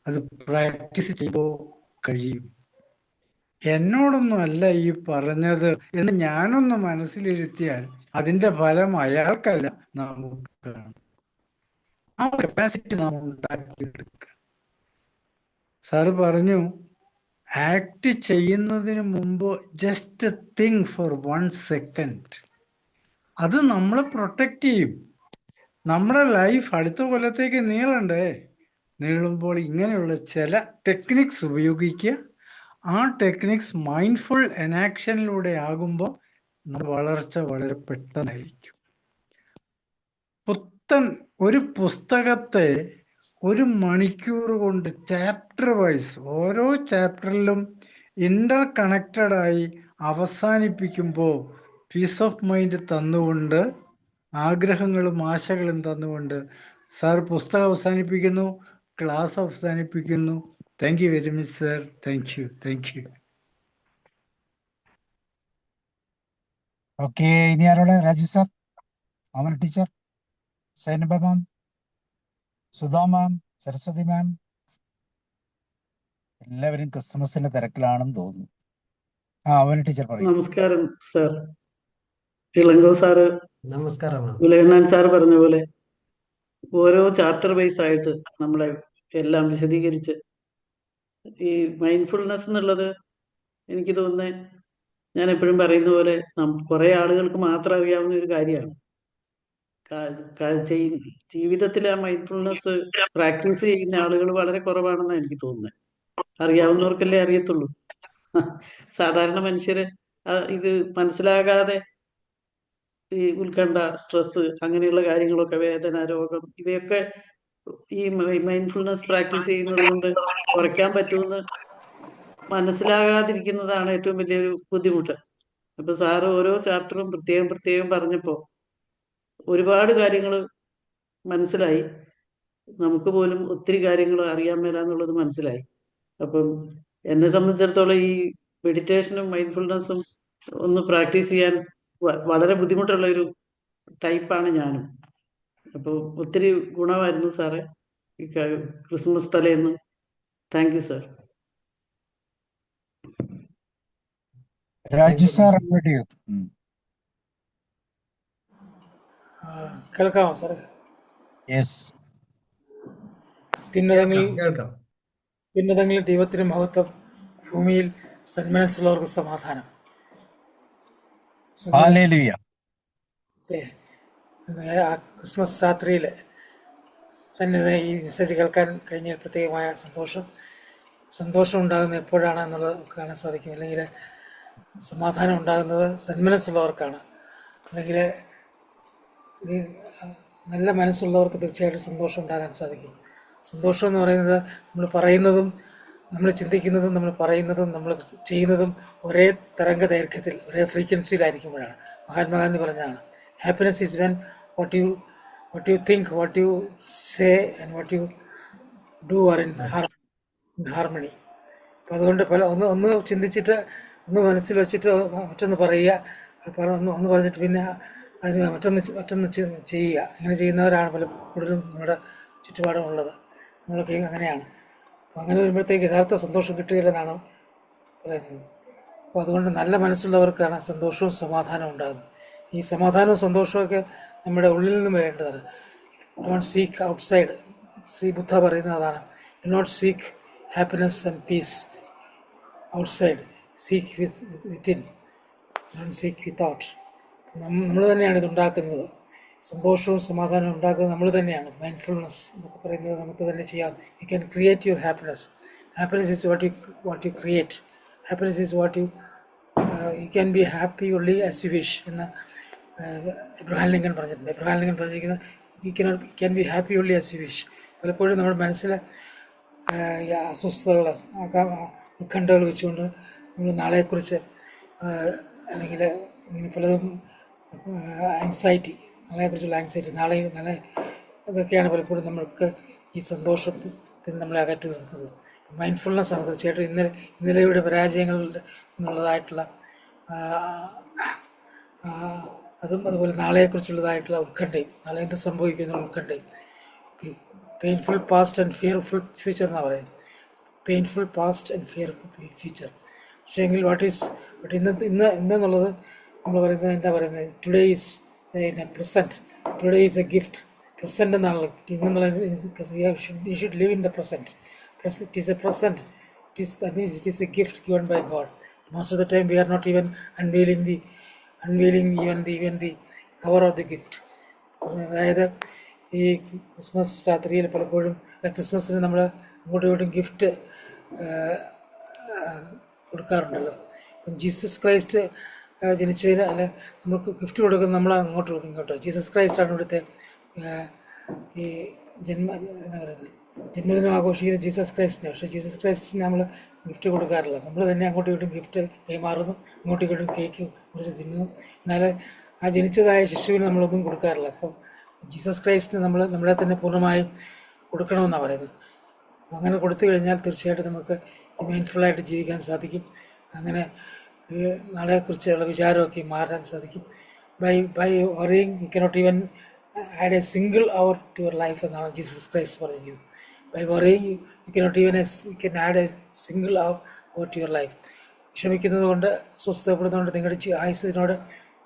അത് പ്രാക്ടീസ് ചെയ്യുമ്പോൾ കഴിയും. എന്നോടൊന്നും അല്ല ഈ പറഞ്ഞത് എന്ന് ഞാനൊന്ന് മനസ്സിലിരുത്തിയാൽ അതിന്റെ ഫലം അയാൾക്കല്ല നമുക്കാണ്. ആ കപ്പാസിറ്റി നാം ഉണ്ടാക്കിയെടുക്കുക. സാറ് പറഞ്ഞു, ആക്ട് ചെയ്യുന്നതിന് മുമ്പ് ജസ്റ്റ് തിങ്ക് ഫോർ 1 സെക്കൻഡ്. അത് നമ്മളെ പ്രൊട്ടക്റ്റ് ചെയ്യും. നമ്മുടെ ലൈഫ് അടുത്ത കൊല്ലത്തേക്ക് നീളണ്ടേ? നീളുമ്പോൾ ഇങ്ങനെയുള്ള ചില ടെക്നിക്സ് ഉപയോഗിക്കുക. ആ ടെക്നിക്സ് മൈൻഡ്ഫുൾ എനാക്ഷനിലൂടെ ആകുമ്പോൾ നമ്മുടെ വളർച്ച വളരെ പെട്ടെന്നായിരിക്കും. പുത്തൻ ഒരു പുസ്തകത്തെ 1 മണിക്കൂർ കൊണ്ട് ചാപ്റ്റർ വൈസ് ഓരോ ചാപ്റ്ററിലും ഇന്റർ കണക്റ്റഡായി അവസാനിപ്പിക്കുമ്പോൾ പീസ് ഓഫ് മൈൻഡ് തന്നുകൊണ്ട്, ആഗ്രഹങ്ങളും ആശകളും തന്നുകൊണ്ട് സാർ പുസ്തകം അവസാനിപ്പിക്കുന്നു, ക്ലാസ് അവസാനിപ്പിക്കുന്നു. Thank you very much sir. Thank you. Okay, ഇനി ആരോടെ? രാജു സാർ, ഓമന ടീച്ചർ, സൈനബ മാം, സുധാ മാം, സരസ്വതി മാം. എല്ലാവരും ക്രിസ്മസിന്റെ തിരക്കിലാണെന്ന് തോന്നുന്നു. ഓമന ടീച്ചർ പറയും. നമസ്കാരം സാർ. ഇളങ്കോ സാറ്, നമസ്കാരം. ഉലകണ്ണൻ സാർ പറഞ്ഞ പോലെ ഓരോ ചാപ്റ്റർ വൈസ് ആയിട്ട് നമ്മളെ എല്ലാം വിശദീകരിച്ച്. ഈ മൈൻഡ്ഫുൾനെസ് എന്നുള്ളത് എനിക്ക് തോന്നുന്നത്, ഞാൻ എപ്പോഴും പറയുന്ന പോലെ കുറേ ആളുകൾക്ക് മാത്രം അറിയാവുന്ന ഒരു കാര്യമാണ്. ജീവിതത്തിൽ ആ മൈൻഡ്ഫുൾനെസ് പ്രാക്ടീസ് ചെയ്യുന്ന ആളുകൾ വളരെ കുറവാണെന്നാണ് എനിക്ക് തോന്നുന്നത്. അറിയാവുന്നവർക്കല്ലേ അറിയത്തുള്ളൂ. സാധാരണ മനുഷ്യര് ഇത് മനസ്സിലാകാതെ ഈ ഉത്കണ്ഠ, സ്ട്രെസ്, അങ്ങനെയുള്ള കാര്യങ്ങളൊക്കെ, വേദന, രോഗം, ഇവയൊക്കെ ഈ മൈൻഡ്ഫുൾനെസ് പ്രാക്ടീസ് ചെയ്യുന്നത് കൊണ്ട് കുറയ്ക്കാൻ പറ്റുമെന്ന് മനസ്സിലാകാതിരിക്കുന്നതാണ് ഏറ്റവും വലിയൊരു ബുദ്ധിമുട്ട്. അപ്പൊ സാറ് ഓരോ ചാപ്റ്ററും പ്രത്യേകം പ്രത്യേകം പറഞ്ഞപ്പോൾ ഒരുപാട് കാര്യങ്ങൾ മനസ്സിലായി. നമുക്ക് പോലും ഒത്തിരി കാര്യങ്ങൾ അറിയാൻ മേലാന്നുള്ളത് മനസ്സിലായി. അപ്പം എന്നെ സംബന്ധിച്ചിടത്തോളം ഈ മെഡിറ്റേഷനും മൈൻഡ്ഫുൾനെസ്സും ഒന്ന് പ്രാക്ടീസ് ചെയ്യാൻ വളരെ ബുദ്ധിമുട്ടുള്ള ഒരു ടൈപ്പാണ് ഞാനും. അപ്പോൾ ഒത്തിരി ഗുണമായിരുന്നു സാറേ ഈ ക്രിസ്മസ് തലേന്ന്. Thank you sir. Raju sir അങ്ങോട്ട് കേൾക്കാമോ സാറേ? യെസ്. കേൾക്കാം. ഭിന്നതങ്ങളിൽ ദൈവത്തിന് മഹത്വം, ഭൂമിയിൽ സന്മനസ്സുള്ളവർക്ക് സമാധാനം. ഹല്ലേലൂയ. ക്രിസ്മസ് രാത്രിയിൽ തന്നെ ഈ മെസ്സേജ് കേൾക്കാൻ കഴിഞ്ഞാൽ പ്രത്യേകമായ സന്തോഷം ഉണ്ടാകുന്നത് എപ്പോഴാണ് എന്നുള്ളത് കാണാൻ സാധിക്കും. അല്ലെങ്കിൽ സമാധാനം ഉണ്ടാകുന്നത് സന്മനസ്സുള്ളവർക്കാണ്. അല്ലെങ്കിൽ നല്ല മനസ്സുള്ളവർക്ക് തീർച്ചയായിട്ടും സന്തോഷം ഉണ്ടാകാൻ സാധിക്കും. സന്തോഷം എന്ന് പറയുന്നത് നമ്മൾ പറയുന്നതും നമ്മൾ ചിന്തിക്കുന്നതും നമ്മൾ പറയുന്നതും നമ്മൾ ചെയ്യുന്നതും ഒരേ തരംഗ ദൈർഘ്യത്തിൽ, ഒരേ ഫ്രീക്വൻസിയിലായിരിക്കുമ്പോഴാണ്. മഹാത്മാഗാന്ധി പറഞ്ഞതാണ്, happiness is when what you think, what you say and what you do are in harmony. അപ്പം അതുകൊണ്ട് ഒന്ന് ചിന്തിച്ചിട്ട്, ഒന്ന് മനസ്സിൽ വെച്ചിട്ട് മറ്റൊന്ന് പറയുക, ഒന്ന് പറഞ്ഞിട്ട് പിന്നെ അതിന് മറ്റൊന്ന് ചെയ്യുക. അങ്ങനെ ചെയ്യുന്നവരാണ് കൂടുതലും നമ്മുടെ ചുറ്റുപാടുമുള്ളത്. നമ്മളൊക്കെ അങ്ങനെയാണ്. അപ്പം അങ്ങനെ വരുമ്പോഴത്തേക്ക് യഥാർത്ഥ സന്തോഷം കിട്ടുകയില്ലെന്നാണ് പറയുന്നത്. അപ്പോൾ അതുകൊണ്ട് നല്ല മനസ്സുള്ളവർക്കാണ് സന്തോഷവും സമാധാനവും ഉണ്ടാകുന്നത്. ഈ സമാധാനവും സന്തോഷമൊക്കെ നമ്മുടെ ഉള്ളിൽ നിന്നും വരേണ്ടതാണ്. Don't seek outside. Shri Buddha പറയുന്നതാണ്, do not seek happiness and peace outside, seek within, don't seek without. നമ്മൾ തന്നെയാണ് ഇതുണ്ടാക്കുന്നത്. സന്തോഷവും സമാധാനവും ഉണ്ടാക്കുന്നത് നമ്മൾ തന്നെയാണ്. മൈൻഡ്ഫുൾനെസ് എന്നൊക്കെ പറയുന്നത് നമുക്ക് തന്നെ ചെയ്യാം. You can create your happiness. Happiness is what you create. Happiness is what you can be happy only as you wish എന്ന് എബ്രഹാം ലിങ്കൺ പറഞ്ഞിട്ടുണ്ട്. എബ്രഹാം ലിങ്കൺ പറഞ്ഞിരിക്കുന്നത് you can be happy only as you wish. പലപ്പോഴും നമ്മുടെ മനസ്സിലെ അസ്വസ്ഥതകൾ, ഉത്കണ്ഠകൾ വെച്ചുകൊണ്ട് നമ്മൾ നാളെക്കുറിച്ച് അല്ലെങ്കിൽ ഇങ്ങനെ പലതും ആങ്സൈറ്റി, നാളെക്കുറിച്ചുള്ള ആങ്സൈറ്റി, നാളെ അതൊക്കെയാണ് പലപ്പോഴും നമ്മൾക്ക് ഈ സന്തോഷത്തിൽ നമ്മളെ അകറ്റി നിർത്തുന്നത്. മൈൻഡ്ഫുൾനെസ് ആണ് തീർച്ചയായിട്ടും ഇന്നലെയുടെ പരാജയങ്ങൾ എന്നുള്ളതായിട്ടുള്ള അതും അതുപോലെ നാളെക്കുറിച്ചുള്ളതായിട്ടുള്ള ഉത്കണ്ഠയും, നാളെ എന്ത് സംഭവിക്കുന്ന ഉത്കണ്ഠയും. Painful past and fearful future എന്നാണ് പറയുന്നത്. Painful past and fearful future. പക്ഷേ എങ്കിൽ ഇന്നെന്നുള്ളത് നമ്മൾ പറയുന്നത് എന്താ പറയുന്നത്, today is present, today is a gift. Present എന്നാണല്ലോ ഇന്നെന്നുള്ള. You should live in the present. It is a present. That means it is a gift given by God. Most of the time we are not even unveiling even the cover of the gift. അതായത് ഈ Christmas രാത്രിയിൽ പലപ്പോഴും ക്രിസ്മസിന് നമ്മൾ അങ്ങോട്ടും ഇങ്ങോട്ടും gift കൊടുക്കാറുണ്ടല്ലോ. ഇപ്പം Jesus Christ ജനിച്ചതിന് അല്ല നമുക്ക് ഗിഫ്റ്റ് കൊടുക്കുന്നത് നമ്മൾ അങ്ങോട്ടും ഇങ്ങോട്ടോ. ജീസസ് ക്രൈസ്റ്റാണ് ഇവിടുത്തെ ഈ എന്നാ പറയുന്നത്, ജന്മദിനം ആഘോഷിക്കുന്ന ജീസസ് ക്രൈസ്റ്റിനെ. പക്ഷേ ജീസസ് ക്രൈസ്റ്റിന് നമ്മൾ ഗിഫ്റ്റ് കൊടുക്കാറില്ല. നമ്മൾ തന്നെ അങ്ങോട്ടും ഇങ്ങോട്ടും ഗിഫ്റ്റ് കൈമാറുന്നു, അങ്ങോട്ടും ഇങ്ങോട്ടും കേക്ക് മുറിച്ച് തിന്നുന്നു. എന്നാൽ ആ ജനിച്ചതായ ശിശുവിന് നമ്മളൊന്നും കൊടുക്കാറില്ല. അപ്പം ജീസസ് ക്രൈസ്റ്റിന് നമ്മളെ തന്നെ പൂർണ്ണമായും കൊടുക്കണമെന്നാണ് പറയുന്നത്. അപ്പം അങ്ങനെ കൊടുത്തു കഴിഞ്ഞാൽ തീർച്ചയായിട്ടും നമുക്ക് മൈൻഡ്ഫുള്ളായിട്ട് ജീവിക്കാൻ സാധിക്കും. അങ്ങനെ നാളെക്കുറിച്ചുള്ള വിചാരമൊക്കെ മാറാൻ സാധിക്കും. By worrying you cannot even add a single hour to your life എന്നാണ് ജീസസ് ക്രൈസ്റ്റ് പറഞ്ഞിരിക്കുന്നത്. By worrying, you can add a single hour to your life. വിഷമിക്കുന്നത് കൊണ്ട്, സ്വസ്ഥപ്പെടുന്നതുകൊണ്ട് നിങ്ങളുടെ ആയുസ്സിനോട്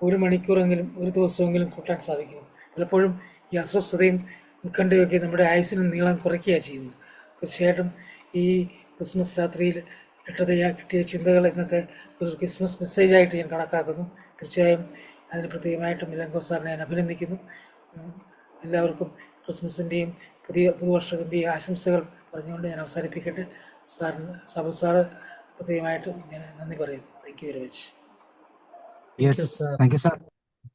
1 മണിക്കൂറെങ്കിലും 1 ദിവസമെങ്കിലും കൂട്ടാൻ സാധിക്കും. പലപ്പോഴും ഈ അസ്വസ്ഥതയും ഉത്കണ്ഠയൊക്കെ നമ്മുടെ ആയുസ്സിന് നീളം കുറയ്ക്കുകയാണ് ചെയ്യുന്നത്. തീർച്ചയായിട്ടും ഈ ക്രിസ്മസ് രാത്രിയിൽ കിട്ടിയ ചിന്തകൾ ഇന്നത്തെ ഒരു ക്രിസ്മസ് മെസ്സേജായിട്ട് ഞാൻ കണക്കാക്കുന്നു. തീർച്ചയായും അതിന് പ്രത്യേകമായിട്ടും ഇളങ്കോ സാറിനെ ഞാൻ അഭിനന്ദിക്കുന്നു. എല്ലാവർക്കും ക്രിസ്മസിൻ്റെയും പുതുവർഷത്തിൻ്റെയും ആശംസകൾ പറഞ്ഞുകൊണ്ട് ഞാൻ അവസാനിപ്പിക്കട്ടെ. സാബു സാറ് പ്രത്യേകമായിട്ടും ഞാൻ നന്ദി പറയുന്നു. Thank you very much. Yes, sir. Thank you sir.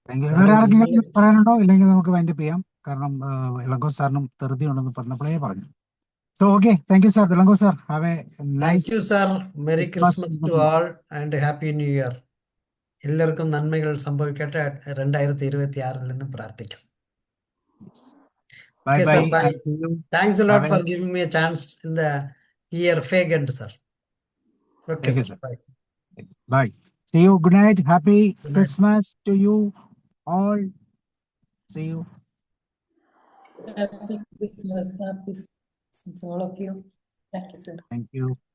Thank you. Sir, വേറെ ആർക്കെങ്കിലും നമ്മൾ- പറയാനുണ്ടോ? ഇല്ലെങ്കിൽ നമുക്ക് വൈൻഡപ്പ് ചെയ്യാം. കാരണം ഇളങ്കോ സാറിനും ധൃതി ഉണ്ടെന്ന് പറഞ്ഞപ്പോഴേ പറഞ്ഞു. So okay, thank you sir. Ilango sir, have A Thank nice you, sir. Merry Christmas Christmas to evening. all and Happy New Year. എല്ലാവർക്കും നന്മകൾ സംഭവിക്കട്ടെ. 2026 നിന്നും പ്രാർത്ഥിക്കാം. Bye Okay, bye. sir. Bye. And see you. Thanks a lot Have for a- giving me a chance in the year Fagend, sir. Okay, Thank you, sir. sir. Bye. Bye. See you. Good night. Happy Good night. Christmas to you all. See you. Happy Christmas, all of you. Thank you, sir. Thank you.